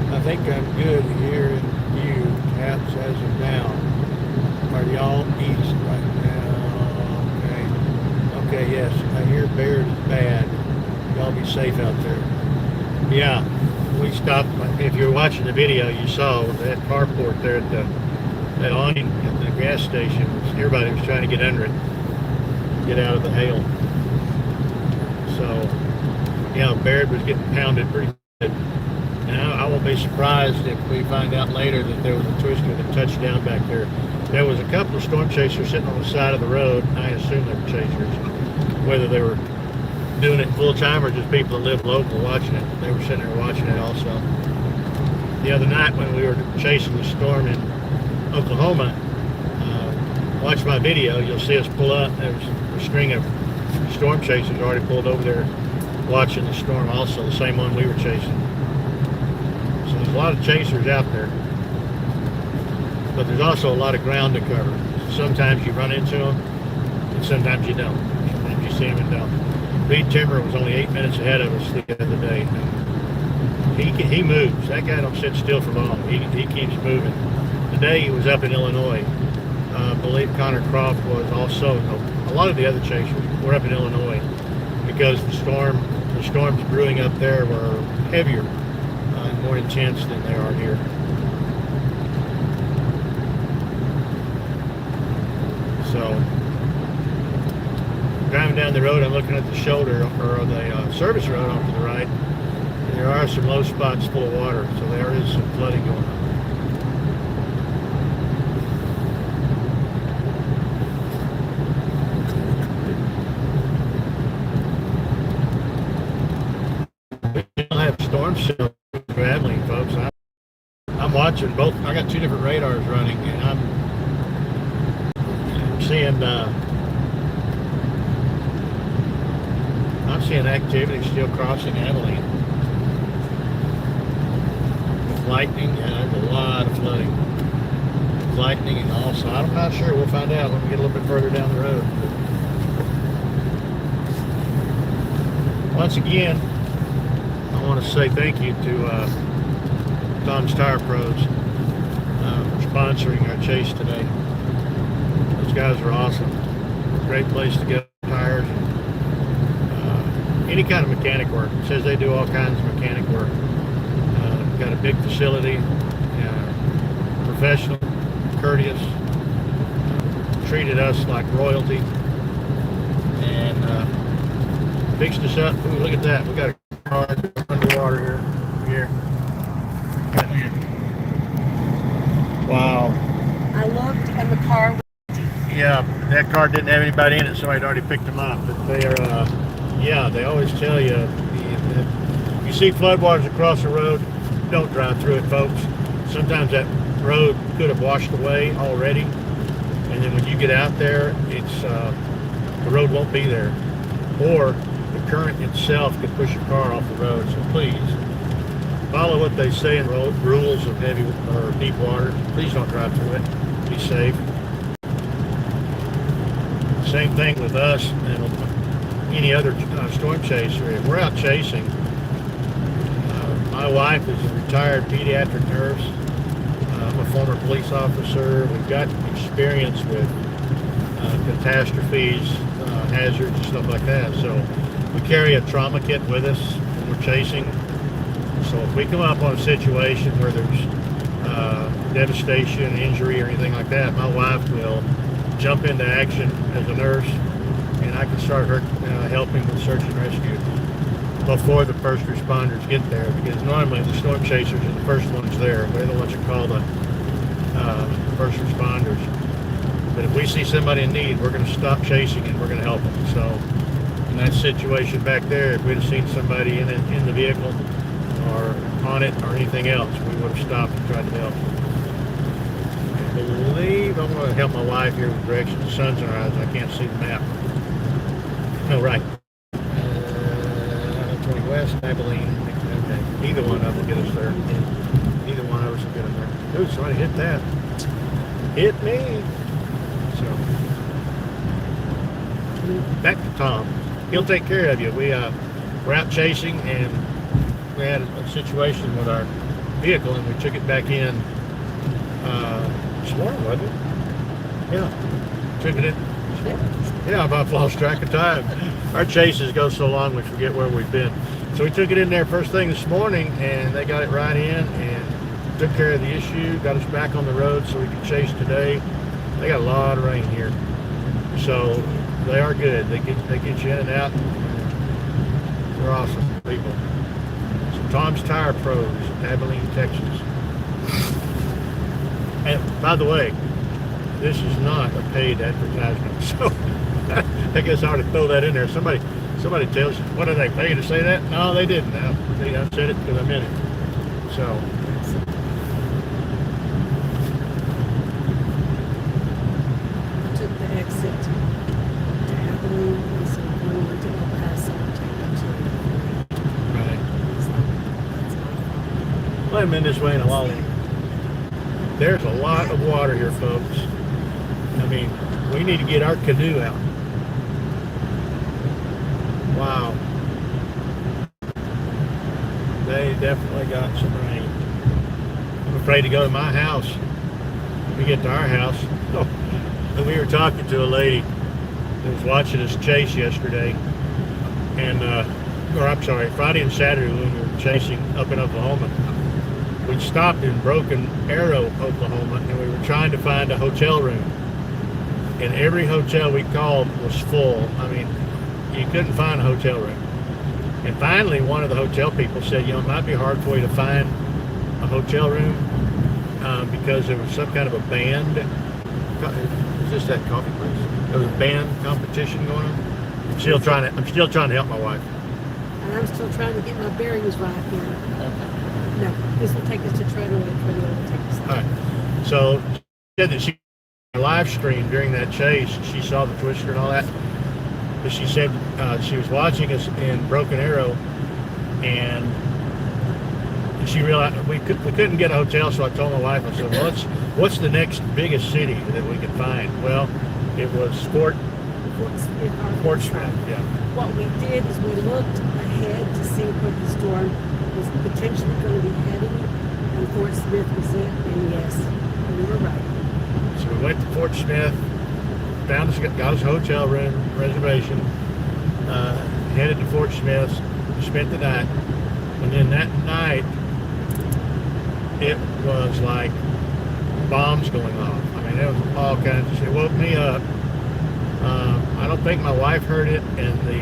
I think I'm good here in view, taps as of now. Are y'all east right now? Okay, yes, I hear Baird is bad. Y'all be safe out there. Yeah, we stopped. If you're watching the video, you saw that carport there at that awning at the gas station. Everybody was trying to get under it, get out of the hail. So, yeah, Baird was getting pounded pretty good. Now, I won't be surprised if we find out later that there was a twister that touched down back there. There was a couple of storm chasers sitting on the side of the road. I assume they were chasers. Whether they were doing it full time or just people that live local watching it, they were sitting there watching it also. The other night when we were chasing the storm in Oklahoma, watch my video, you'll see us pull up. There was a string of storm chasers already pulled over there watching the storm also, the same one we were chasing. So there's a lot of chasers out there, but there's also a lot of ground to cover. Sometimes you run into them, and sometimes you don't. Sometimes you see them and don't. Reed Timmer was only 8 minutes ahead of us the other day. He moves. That guy don't sit still for long. He keeps moving. Today he was up in Illinois. I believe Connor Croft was also. A lot of the other chasers were up in Illinois because the storms brewing up there were heavier. More intense than they are here. So, driving down the road, I'm looking at the shoulder or the service road off to the right. There are some low spots full of water, so there is some flooding going on. We still have storm cells. Abilene, folks. I'm watching both. I got two different radars running, and I'm seeing activity still crossing Abilene with lightning, and there's a lot of flooding. lightning and all, so I'm not sure. We'll find out when we get a little bit further down the road. Once again, I want to say thank you to Tom's Tire Pros for sponsoring our chase today. Those guys are awesome. Great place to get tires. Any kind of mechanic work. It says they do all kinds of mechanic work. Got a big facility, professional, courteous, treated us like royalty, and fixed us up. Ooh, look at that. We got a car underwater here. Wow. I looked and the car was Yeah, that car didn't have anybody in it, so I'd already picked them up. But they are, yeah, they always tell you, if you see floodwaters across the road, don't drive through it, folks. Sometimes that road could have washed away already, and then when you get out there, it's the road won't be there, or the current itself could push your car off the road. So please follow what they say in rules of heavy or deep water. Please don't drive through it. Be safe. Same thing with us and any other storm chaser. If we're out chasing, my wife is a retired pediatric nurse. I'm a former police officer. We've got experience with catastrophes, hazards, and stuff like that. So we carry a trauma kit with us when we're chasing. So if we come up on a situation where there's devastation, injury, or anything like that, my wife will jump into action as a nurse, and I can start her helping with search and rescue before the first responders get there, because normally the storm chasers are the first ones there. They're the ones that call the first responders. But if we see somebody in need, we're going to stop chasing and we're going to help them. So in that situation back there, if we'd have seen somebody in the vehicle or on it or anything else, we would have stopped and tried to help them. I believe I'm going to help my wife here with directions. The sun's in her eyes. I can't see the map. No, right. 20 West, Abilene. Okay. Either one of them will get us there. Either one of us will get them there. Ooh, somebody hit that. Hit me. So, back to Tom. He'll take care of you. We're out chasing, and we had a situation with our vehicle, and we took it back in this morning, wasn't it? Yeah. Took it in. Yeah, I've lost track of time. Our chases go so long we forget where we've been. So we took it in there first thing this morning, and they got it right in and took care of the issue, got us back on the road so we could chase today. They got a lot of rain here, so they are good. They get you in and out. They're awesome people. So Tom's Tire Pros, Abilene, Texas. And by the way, this is not a paid advertisement, so I guess I ought to throw that in there. Somebody tells you, what did they pay to say that? No, they didn't. I said it because I meant it. So. I took the exit to Abilene, and so going to El Paso, take up to Right. it's like, that's my fault. Well, I've been this way in a while. There's a lot of water here, folks. I mean, we need to get our canoe out. Wow. They definitely got some rain. I'm afraid to go to my house. When we get to our house. Oh, and we were talking to a lady that was watching us chase yesterday. And, Friday and Saturday when we were chasing up in Oklahoma. We stopped in Broken Arrow, Oklahoma, and we were trying to find a hotel room. And every hotel we called was full. I mean, you couldn't find a hotel room. And finally, one of the hotel people said, it might be hard for you to find a hotel room because there was some kind of a band. Is this that coffee place? There was a band competition going on. I'm still trying to help my wife. And I'm still trying to get my bearings right here. No, this will take us to Treadwell, and Treadwell will take us there. All right. So she said that she live streamed during that chase. She saw the twister and all that. But she said she was watching us in Broken Arrow, and And she realized we couldn't get a hotel, so I told my wife, I said, well, what's the next biggest city that we could find? Well, it was Fort Smith, yeah. What we did is we looked ahead to see where the storm was potentially going to be heading, and Fort Smith was it, and yes, we were right. So we went to Fort Smith, got us a hotel room reservation, headed to Fort Smith, spent the night, and then that night it was like bombs going off. I mean, it was all kinds of shit. It woke me up. I don't think my wife heard it, and the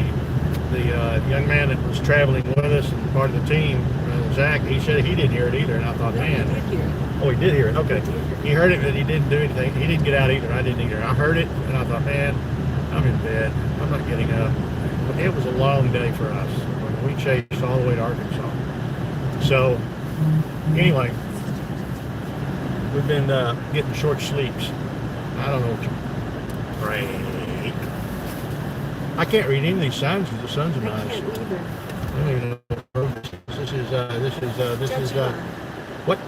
young man that was traveling with us and part of the team, Zach, he said he didn't hear it either, and I thought, man. He did hear it. Oh, he did hear it. Okay. He heard it, but he didn't do anything. He didn't get out either. I didn't either. I heard it, and I thought, man, I'm in bed. I'm not getting up. It was a long day for us. We chased all the way to Arkansas. So, anyway, we've been getting short sleeps. I don't know what you... Break. I can't read any of these signs because the sun's in my I eyes. can't either. I don't even know. This is what?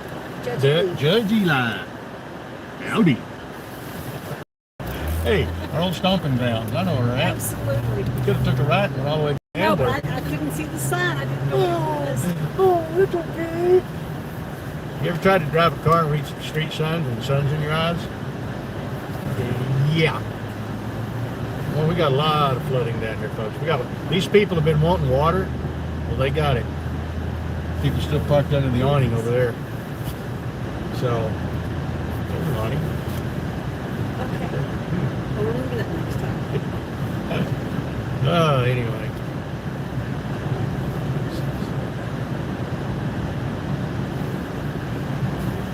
Judge Eli. Howdy. Hey, our old stomping grounds. I know where we're at. Absolutely. We could have took a right and went all the way No, down but there. I couldn't see the sign. I didn't know what it was. Oh, it's okay. You ever tried to drive a car and read street signs when the sun's in your eyes? Yeah. Well, we got a lot of flooding down here, folks. These people have been wanting water. Well, they got it. People still parked under the awning over there. So, there's an awning. Okay. Well, we'll look at that next time. Anyway.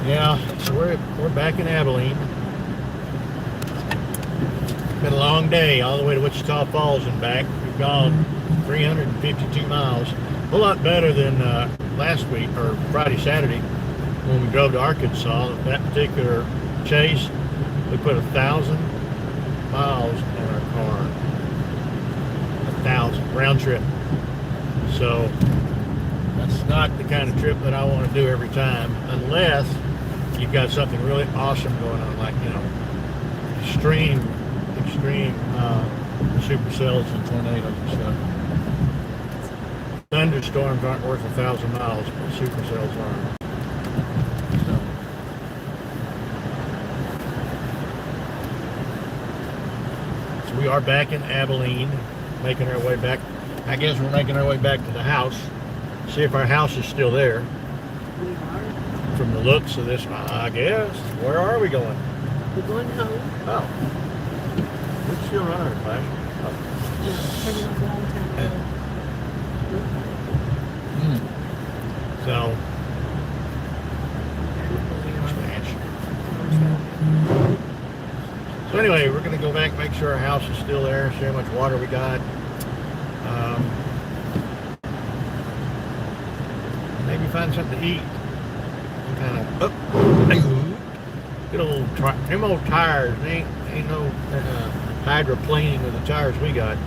Yeah, so we're back in Abilene. Been a long day, all the way to Wichita Falls and back. We've gone 352 miles. A whole lot better than last week, or Friday, Saturday, when we drove to Arkansas. That particular chase, we put 1,000 miles on our car. 1,000, round trip. So, that's not the kind of trip that I want to do every time, unless you've got something really awesome going on, like, extreme supercells and tornadoes and stuff. Thunderstorms aren't worth 1,000 miles, but supercells are. So we are back in Abilene, making our way back. I guess we're making our way back to the house. See if our house is still there. We are. From the looks of this, I guess. Where are we going? We're going home. Oh. We're still running our flash. Oh. Yeah, turned it off a long time ago. So, so anyway, we're going to go back, make sure our house is still there, see how much water we got. Maybe find something to eat. Good old them old tires. Ain't no hydroplaning with the tires we got.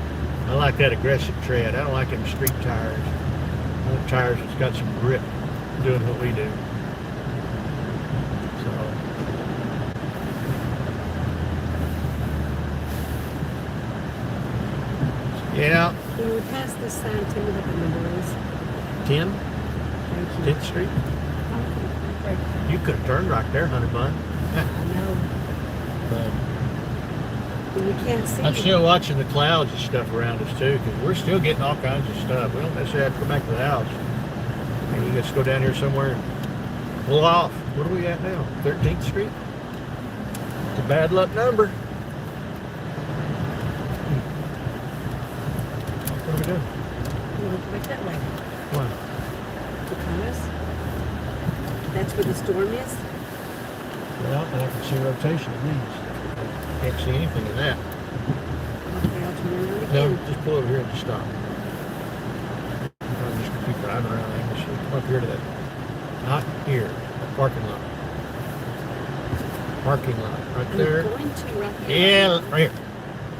I like that aggressive tread. I don't like them street tires. I want tires that's got some grip, doing what we do. So, yeah. When we pass this sign, tell me what the number is. 10? Thank you. 10th Street? Okay. You could have turned right there, honey bun. I know. But We can't see. I'm still watching the clouds and stuff around us too, because we're still getting all kinds of stuff. We don't necessarily have to go back to the house. Maybe we just go down here somewhere and pull off. What are we at now? 13th Street? It's a bad luck number. What are we doing? We'll look back that way. Why? Because that's where the storm is. Well, and I can see rotation of these. Can't see anything of that. Okay, I'll turn around No, again. just pull over here and just stop. I'm just gonna keep driving around aimlessly. Come up here to that. Not here. That parking lot. Parking lot. Right there. I'm going to right here. Yeah, right here.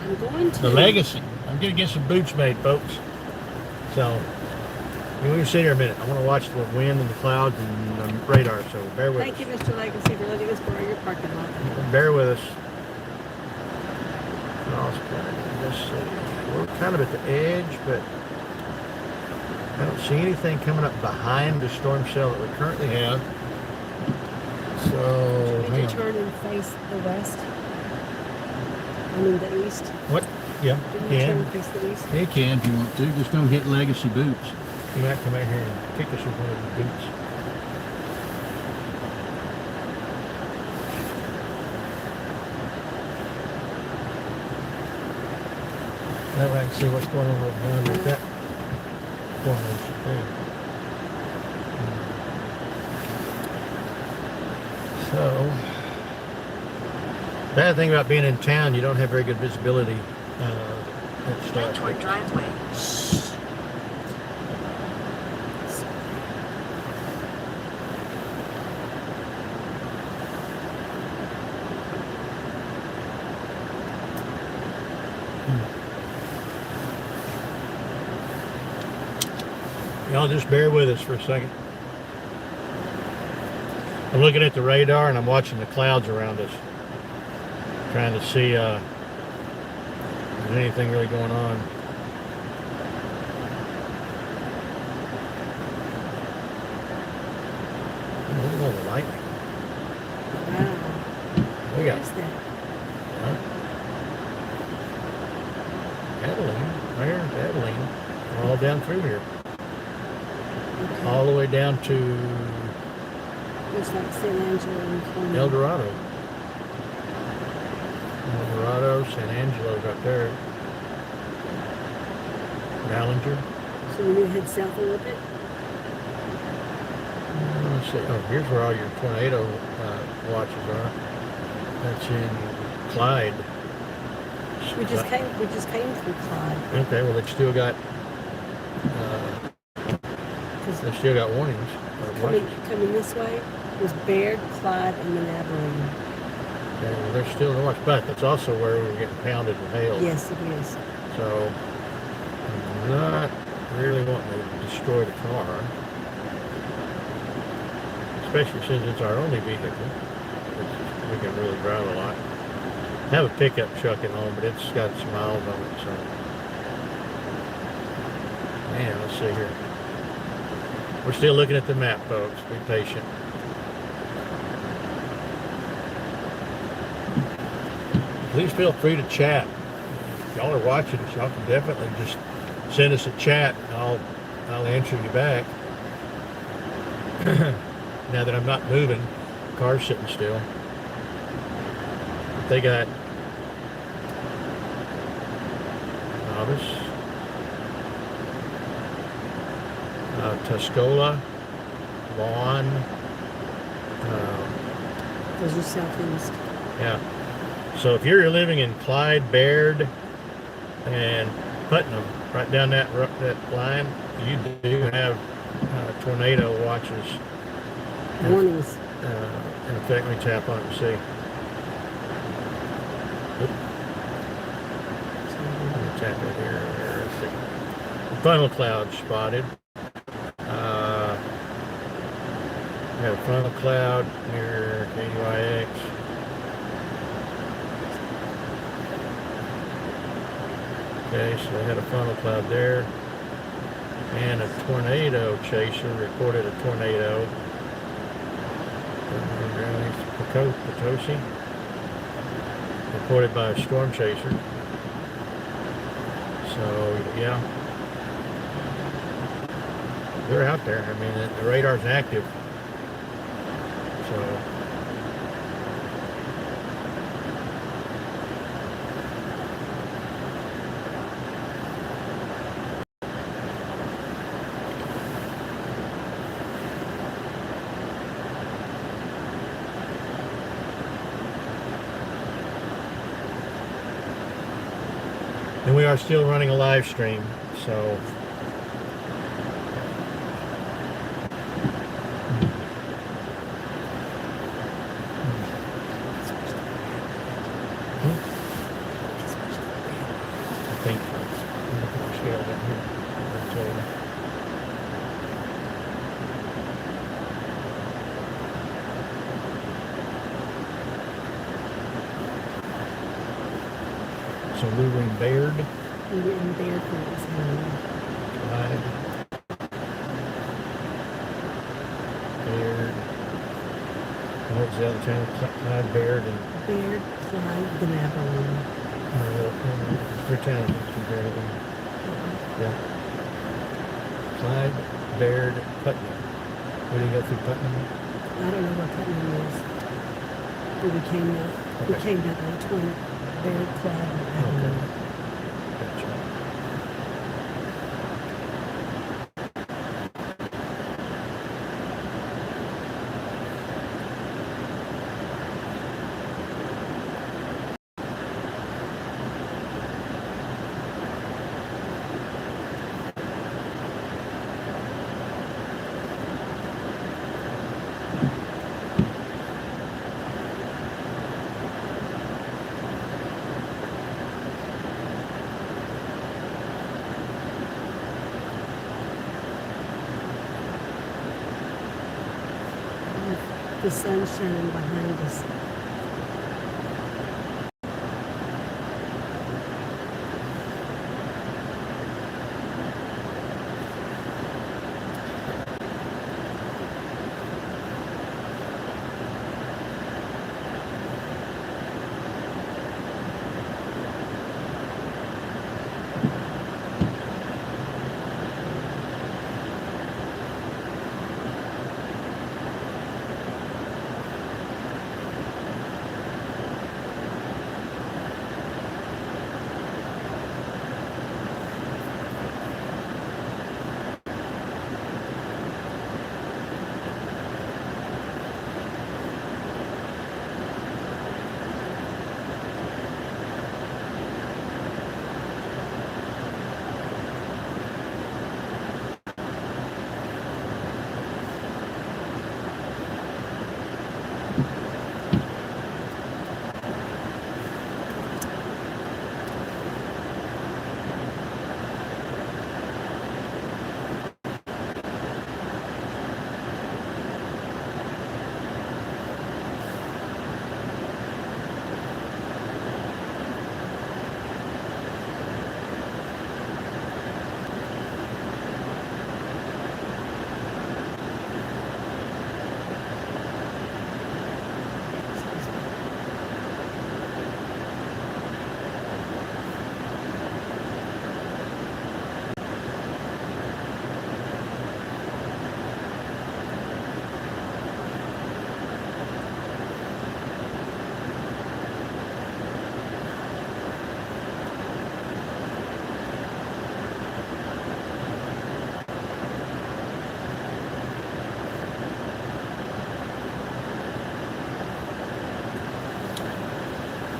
I'm going to. The Legacy. I'm gonna get some boots made, folks. So, We can sit here a minute. I want to watch the wind and the clouds and the radar, so bear with Thank you, us. Mr. Legacy, for letting us borrow your parking lot. Bear with us. Let's see. We're kind of at the edge, but I don't see anything coming up behind the storm cell that we currently have. So, Did hang you on. turn and face the west? I mean the east. What? Yeah, Didn't you turn can. and face the east? You can if you want to. Just don't hit legacy boots. You might come out here and kick us with one of the boots. That way I can see what's going on over behind like that formation there. So, bad thing about being in town, you don't have very good visibility at the Head start. toward driveway. Y'all just bear with us for a second. I'm looking at the radar and I'm watching the clouds around us, trying to see if there's anything really going on. Look at all the lightning. Wow. We What got is that? Abilene. There's Abilene. All down through here. Okay. All the way down to Looks like San Angelo and Cornell. El Dorado. El Dorado, San Angelo's up there. Ballinger. So we need to head south a little bit. Let's see. Oh, here's where all your tornado watches are. That's in Clyde. We just came through Clyde. Okay, well they've still got warnings. Or watches. Coming this way was Baird, Clyde, and then Abilene. Okay, well they're still in watch, but that's also where we were getting pounded with hail. Yes, it is. So I'm not really wanting to destroy the car, especially since it's our only vehicle. We can really drive a lot. I have a pickup truck at home, but it's got some miles on it, so. Man, let's see here. We're still looking at the map, folks. Be patient. Please feel free to chat. If y'all are watching us, y'all can definitely just send us a chat and I'll answer you back. Now that I'm not moving, the car's sitting still. They got Novice, Tuscola, Lawn, Those are southeast. yeah. So if you're living in Clyde, Baird, and Putnam, right down that line, you do have tornado watches Warnings. in effect. Let me tap on it and see. Oop. Let me tap it here. Let's see. Funnel cloud spotted. We have a funnel cloud near KUIX. Okay, so they had a funnel cloud there. And a tornado chaser reported a tornado. Potosi. Reported by a storm chaser. So, yeah. They're out there. I mean, the radar's active. So, and we are still running a live stream. So, I think so. I'm looking at the scale down here. I'll tell you. So we were in Baird. We were in Baird when it was home. Clyde. Baird. And what was the other town? Clyde, Baird, and Baird, Clyde, then Abilene. three towns in Baird. Yeah. Clyde, Baird, Putnam. What do you go through Putnam? I don't know what Putnam is. But we came down I-20, Baird, Clyde, and Abilene. Gotcha. The sun shining behind us.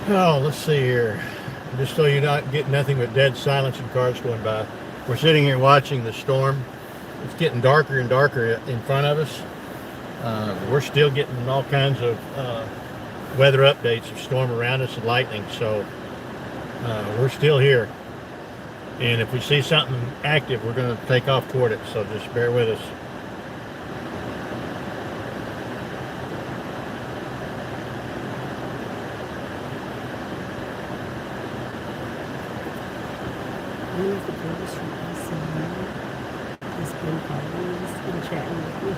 Oh, let's see here. Just so you're not getting nothing but dead silence and cars going by. We're sitting here watching the storm. It's getting darker and darker in front of us. We're still getting all kinds of weather updates of storm around us and lightning. So we're still here. And if we see something active, we're going to take off toward it. So just bear with us. One of the girls from Abilene has been calling us and chatting with me.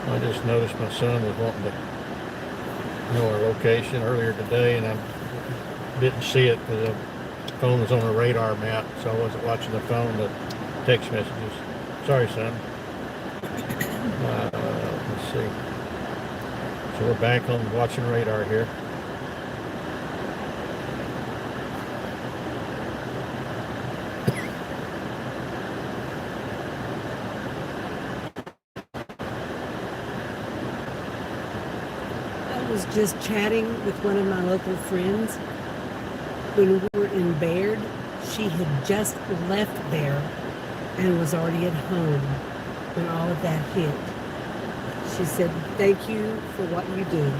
I just noticed my son was wanting to know our location earlier today, and I didn't see it because the phone was on a radar map, so I wasn't watching the phone, the text messages. Sorry, son. Let's see. So we're back on watching radar here. I was just chatting with one of my local friends when we were in Baird. She had just left there and was already at home when all of that hit. She said, "Thank you for what you do."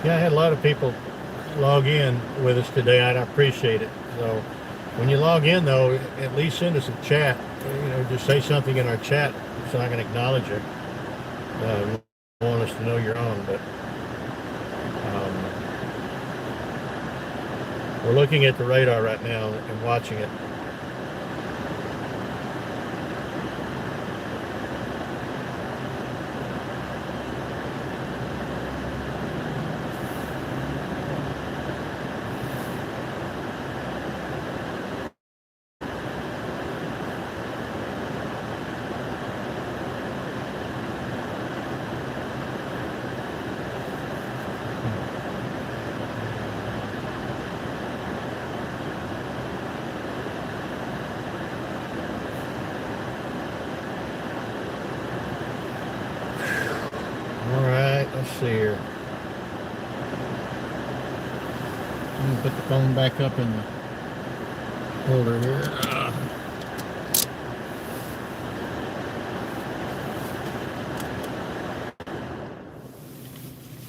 Yeah, I had a lot of people log in with us today, and I appreciate it. So when you log in, though, at least send us a chat. Just say something in our chat so I can acknowledge you. Want us to know you're on, but we're looking at the radar right now and watching it. All right, let's see here. I'm gonna put the phone back up in the holder here.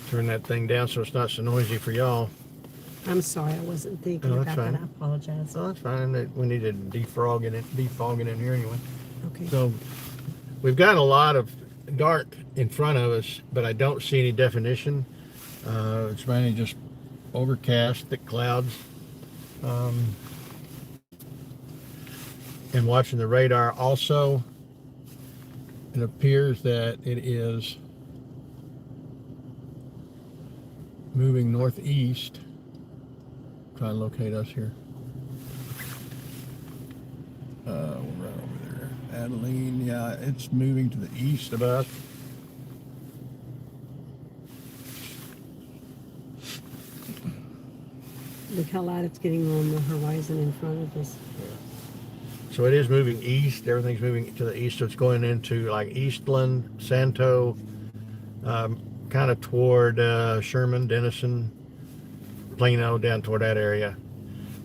Turn that thing down so it's not so noisy for y'all. I'm sorry, I wasn't thinking No, about that's that. fine. I apologize. Oh, that's fine. We need to defog it in here anyway. Okay. So we've got a lot of dark in front of us, but I don't see any definition. It's mainly just overcast, thick clouds. And watching the radar also, it appears that it is moving northeast. Try to locate us here. We're right over there. Abilene, yeah, it's moving to the east of us. Look how light it's getting on the horizon in front of us. So it is moving east. Everything's moving to the east. So it's going into like Eastland, Santo, kind of toward Sherman, Denison, Plano, down toward that area.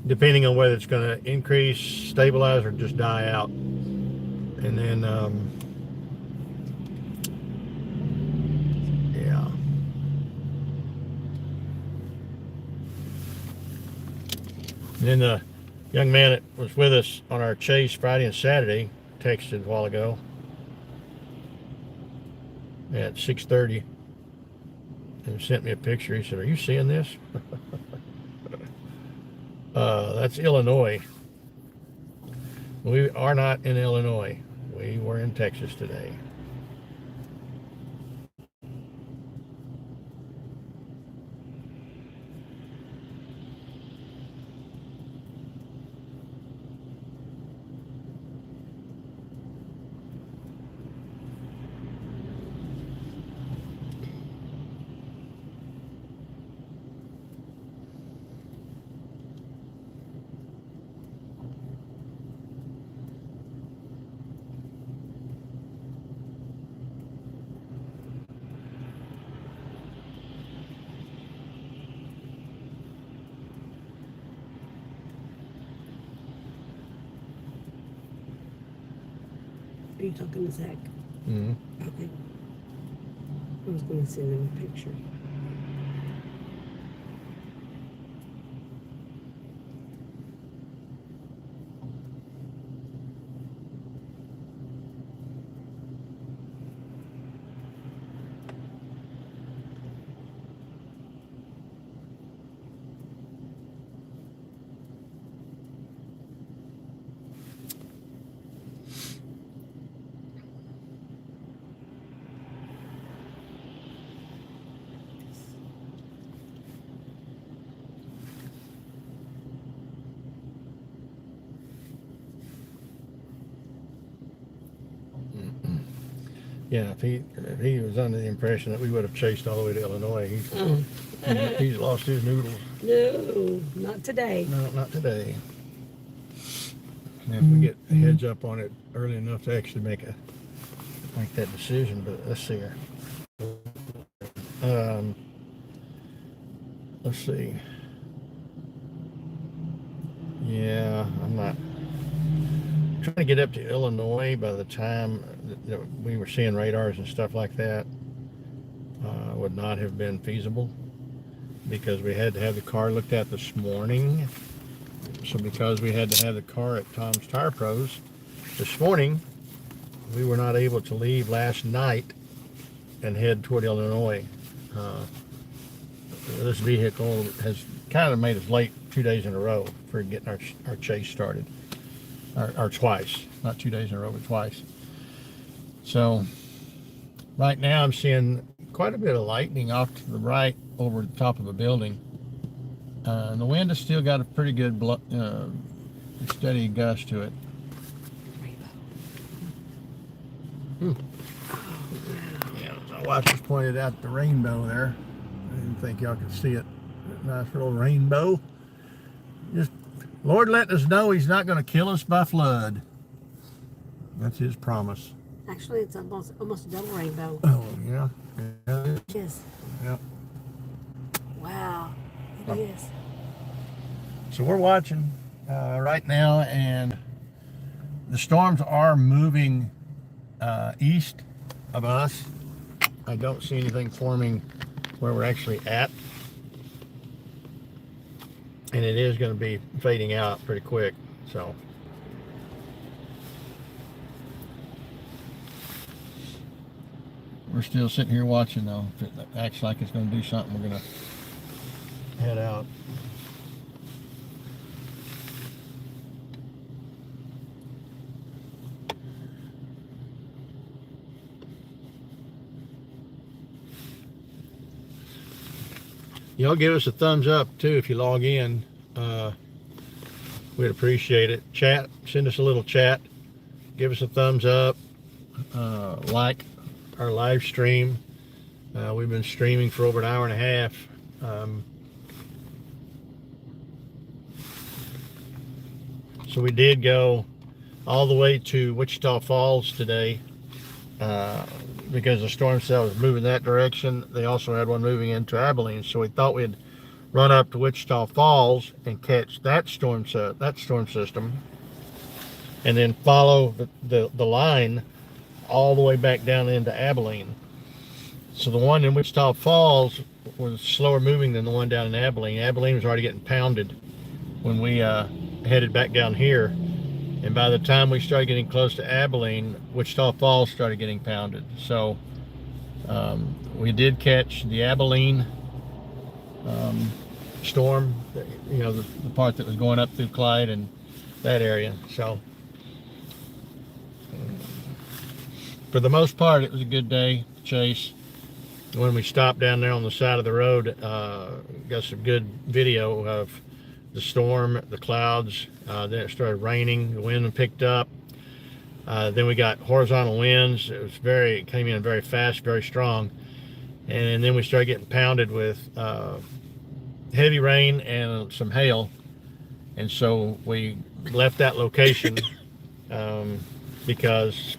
Depending on whether it's going to increase, stabilize, or just die out. And then, yeah. And then the young man that was with us on our chase Friday and Saturday texted a while ago at 6:30 and sent me a picture. He said, "Are you seeing this?" That's Illinois. We are not in Illinois. We were in Texas today. Are you talking to Zach? Mm-hmm. Okay. I was going to send him a picture. Yeah, if he was under the impression that we would have chased all the way to Illinois, he's lost his noodles. No, not today. No, not today. And if we get a heads up on it early enough to actually make that decision, but let's see here. Let's see. Yeah, I'm not trying to get up to Illinois by the time that we were seeing radars and stuff like that. Would not have been feasible. because we had to have the car looked at this morning. So because we had to have the car at Tom's Tire Pros this morning, we were not able to leave last night and head toward Illinois. This vehicle has kind of made us late 2 days in a row for getting our chase started. Or twice. Not 2 days in a row, but twice. So right now I'm seeing quite a bit of lightning off to the right over the top of a building. And the wind has still got a pretty good steady gust to it. Yeah, my wife just pointed out the rainbow there. I didn't think y'all could see it. Nice little rainbow. Just Lord letting us know He's not going to kill us by flood. That's His promise. Actually, it's almost a double rainbow. Oh yeah, yeah, it is. Yes. Yep. Wow. It is. So we're watching right now, and the storms are moving east of us. I don't see anything forming where we're actually at, and it is going to be fading out pretty quick. So we're still sitting here watching though. If it acts like it's going to do something, we're going to head out. Y'all give us a thumbs up too if you log in. We'd appreciate it. Chat, send us a little chat. Give us a thumbs up. Like our live stream. We've been streaming for over an hour and a half. So we did go all the way to Wichita Falls today. Because the storm cell was moving that direction. They also had one moving into Abilene, so we thought we'd run up to Wichita Falls and catch that storm system, and then follow the line all the way back down into Abilene. So the one in Wichita Falls was slower moving than the one down in Abilene. Abilene was already getting pounded when we headed back down here. And by the time we started getting close to Abilene, Wichita Falls started getting pounded. So we did catch the Abilene storm, you know, the part that was going up through Clyde and that area. So for the most part, it was a good day to chase. When we stopped down there on the side of the road, got some good video of the storm, the clouds. Then it started raining, the wind picked up. Then we got horizontal winds. It came in very fast, very strong. And then we started getting pounded with heavy rain and some hail. And so we left that location because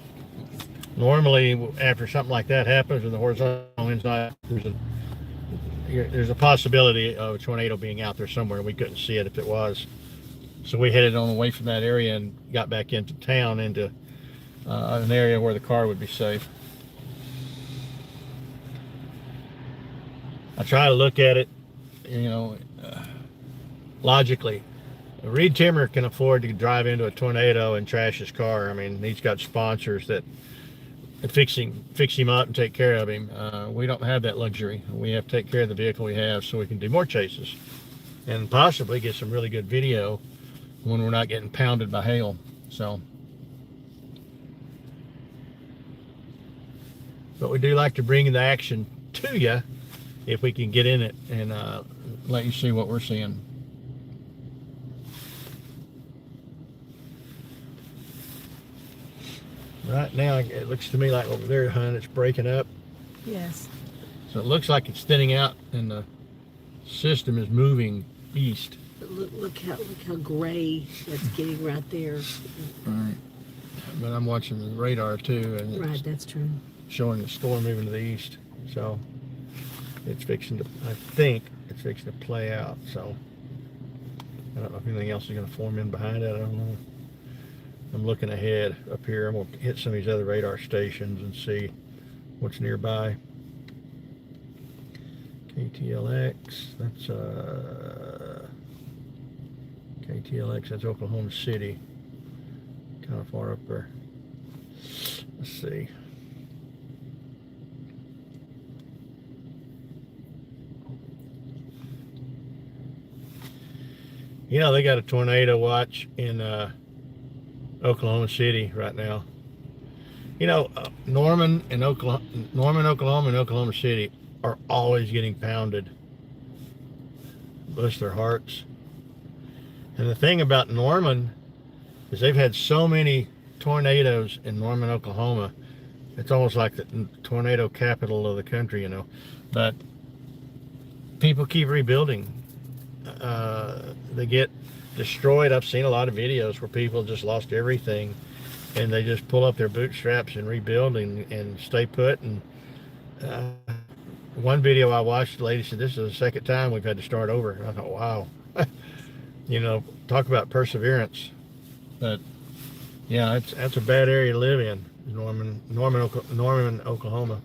normally after something like that happens and the horizontal wind's not, there's a possibility of a tornado being out there somewhere. We couldn't see it if it was. So we headed on away from that area and got back into town, into an area where the car would be safe. I try to look at it, you know, logically. Reed Timmer can afford to drive into a tornado and trash his car. I mean, he's got sponsors that fix him up and take care of him. We don't have that luxury. We have to take care of the vehicle we have so we can do more chases and possibly get some really good video when we're not getting pounded by hail. So, but we do like to bring the action to you if we can get in it and let you see what we're seeing. Right now, it looks to me like over there, hon, it's breaking up. Yes. So it looks like it's thinning out and the system is moving east. But look how gray that's getting right there. Right. But I'm watching the radar too, and Right, that's true. showing the storm moving to the east. So it's fixing to, I think it's fixing to play out. So I don't know if anything else is going to form in behind it. I don't know. I'm looking ahead up here. I'm going to hit some of these other radar stations and see what's nearby. KTLX, that's KTLX, that's Oklahoma City. Kind of far up there. Let's see. You know, they got a tornado watch in Oklahoma City right now. You know, Norman, Oklahoma, and Oklahoma City are always getting pounded. Bless their hearts. And the thing about Norman is they've had so many tornadoes in Norman, Oklahoma. It's almost like the tornado capital of the country, you know. But people keep rebuilding. They get destroyed. I've seen a lot of videos where people just lost everything, and they just pull up their bootstraps and rebuild and stay put. And one video I watched, the lady said, "This is the second time we've had to start over." And I thought, wow. You know, talk about perseverance. But yeah, that's a bad area to live in, Norman, Oklahoma.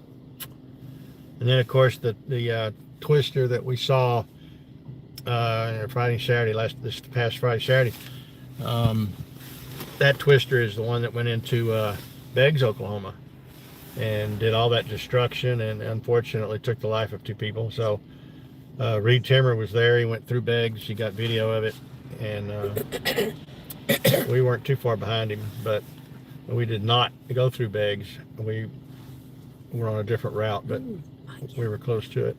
And then of course the twister that we saw Friday and Saturday, this past Friday, Saturday. That twister is the one that went into Beggs, Oklahoma, and did all that destruction, and unfortunately took the life of 2 people. So Reed Timmer was there. He went through Beggs. He got video of it, and we weren't too far behind him, but we did not go through Beggs. We were on a different route, but we were close to it.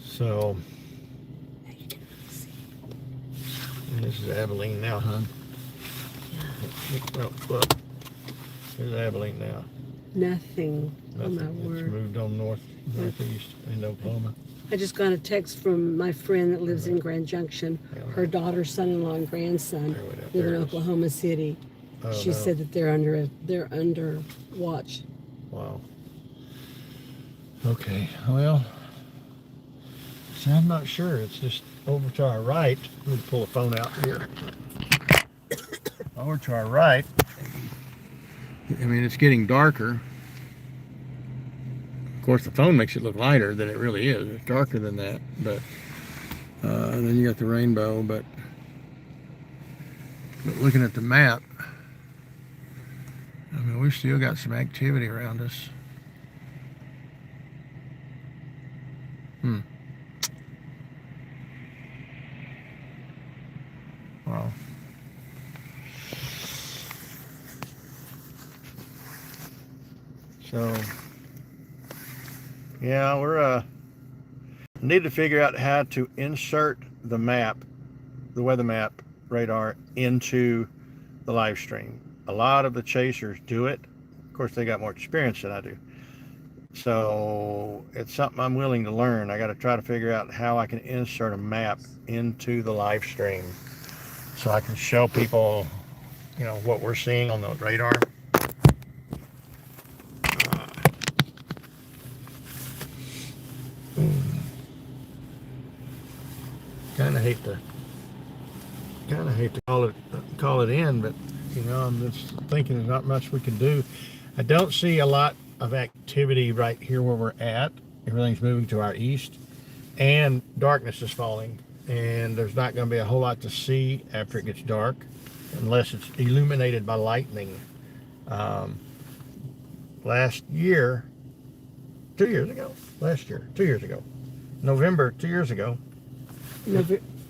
So, and this is Abilene now, huh? Oh, look. Here's Abilene now. Nothing. Oh my It's word. moved on northeast in Oklahoma. I just got a text from my friend that lives in Grand Junction. Her daughter, son-in-law, and grandson live in Oklahoma City. Oh, She no. said that they're under watch. Wow. Okay, well, so I'm not sure. It's just over to our right. Let me pull the phone out here. Over to our right. I mean, it's getting darker. Of course, the phone makes it look lighter than it really is. It's darker than that, but and then you got the rainbow. But looking at the map, I mean, we've still got some activity around us. Wow. So, yeah, we're need to figure out how to insert the map, the weather map radar, into the live stream. A lot of the chasers do it. Of course, they got more experience than I do. So it's something I'm willing to learn. I got to try to figure out how I can insert a map into the live stream so I can show people, you know, what we're seeing on the radar. Kind of hate to call it in, but you know, I'm just thinking there's not much we can do. I don't see a lot of activity right here where we're at. Everything's moving to our east, and darkness is falling, and there's not going to be a whole lot to see after it gets dark unless it's illuminated by lightning. Last year, 2 years ago, November 2 years ago.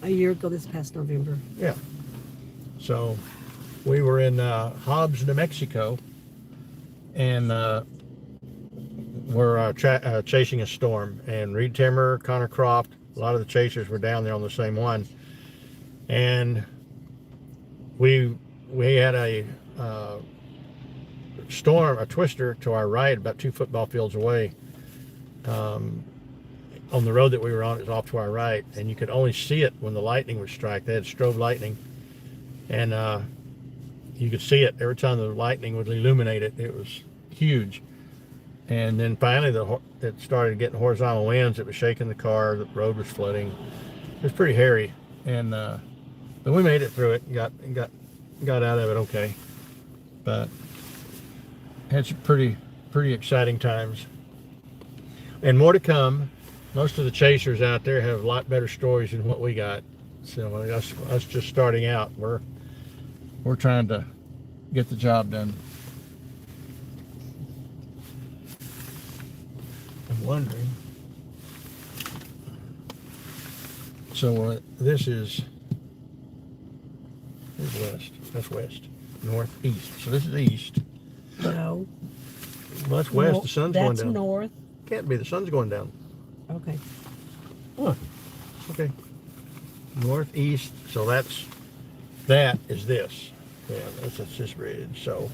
A year ago this past November. Yeah. So we were in Hobbs, New Mexico, and we're chasing a storm. And Reed Timmer, Connor Croft, a lot of the chasers were down there on the same one. And we had a storm, a twister to our right, about 2 football fields away. On the road that we were on, it was off to our right, and you could only see it when the lightning would strike. They had strobe lightning, and you could see it every time the lightning would illuminate it. It was huge. And then finally, it started getting horizontal winds. It was shaking the car. The road was flooding. It was pretty hairy, and but we made it through it. And got out of it okay. But had some pretty exciting times. And more to come. Most of the chasers out there have a lot better stories than what we got. So us just starting out, we're trying to get the job done. I'm wondering. So this is west. That's west. Northeast. So this is east. No. Well, that's west. No, The sun's going that's down. north. Can't be. The sun's going down. Okay. Huh. Okay. Northeast. So that is this. Yeah, that's this bridge. So.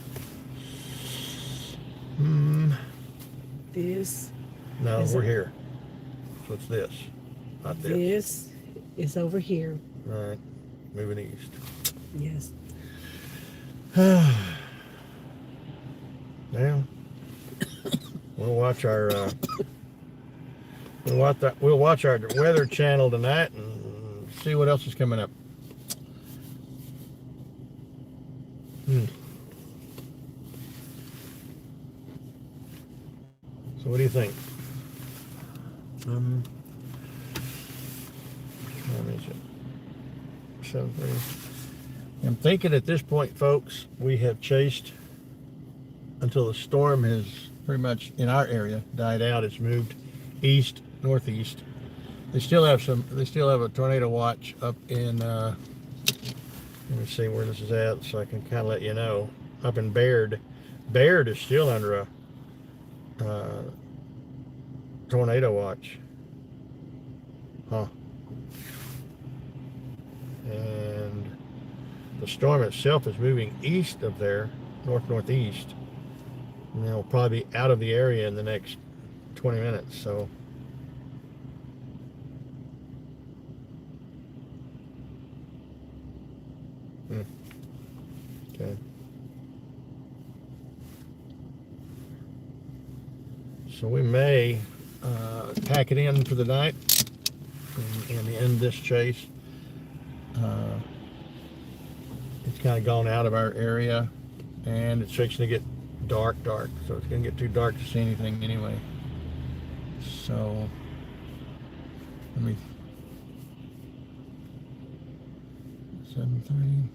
This. No, Is we're it- here. So it's this, not this. This is over here. All right. Moving east. Yes. Now, we'll watch our we'll watch our weather channel tonight and see what else is coming up. So what do you think? What is it? 7:30. I'm thinking at this point, folks, we have chased until the storm has pretty much in our area died out. It's moved east, northeast. They still have a tornado watch up in let me see where this is at so I can kind of let you know. Up in Baird. Baird is still under a tornado watch. Huh. And the storm itself is moving east of there, northeast. And it'll probably be out of the area in the next 20 minutes. So okay. So we may pack it in for the night and end this chase. It's kind of gone out of our area, and it's fixing to get dark, so it's going to get too dark to see anything anyway. So let me 7:30.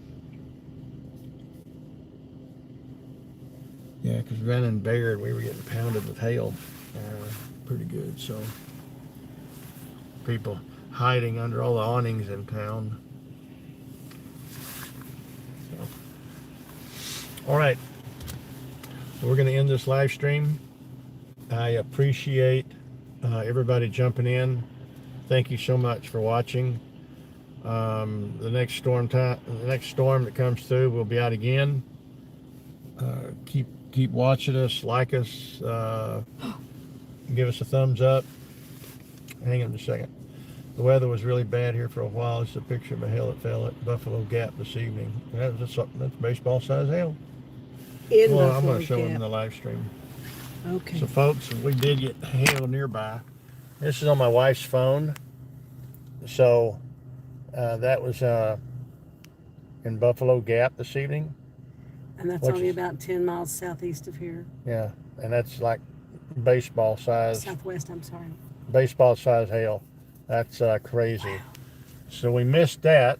Yeah, because Van and Baird, we were getting pounded with hail pretty good. So people hiding under all the awnings in town. So. All right, we're going to end this live stream. I appreciate everybody jumping in. Thank you so much for watching. The next storm that comes through, we'll be out again. Keep watching us, like us, give us a thumbs up. Hang on a second. The weather was really bad here for a while. It's a picture of a hail that fell at Buffalo Gap this evening. That's baseball size hail. Well, I'm going to show them the live stream. Okay. So folks, we did get hail nearby. This is on my wife's phone. So that was in Buffalo Gap this evening. And that's only about 10 miles southeast of here. Yeah, and that's like baseball size. Southwest, I'm sorry. Baseball size hail. That's crazy. Wow. So we missed that.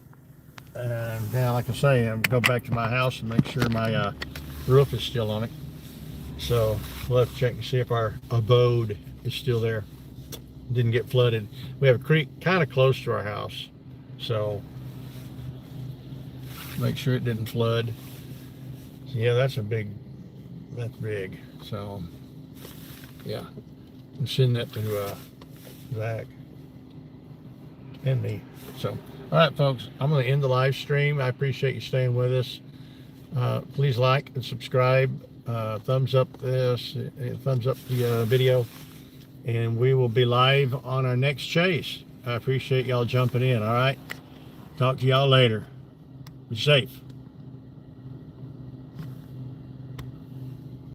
And now, like I say, I'm going to go back to my house and make sure my roof is still on it. So we'll have to check and see if our abode is still there. Didn't get flooded. We have a creek kind of close to our house. So make sure it didn't flood. Yeah, that's big. So, yeah. I'm sending that to Zach and me. So, all right, folks, I'm going to end the live stream. I appreciate you staying with us. Please like and subscribe. Thumbs up the video. And we will be live on our next chase. I appreciate y'all jumping in, all right? Talk to y'all later. Be safe.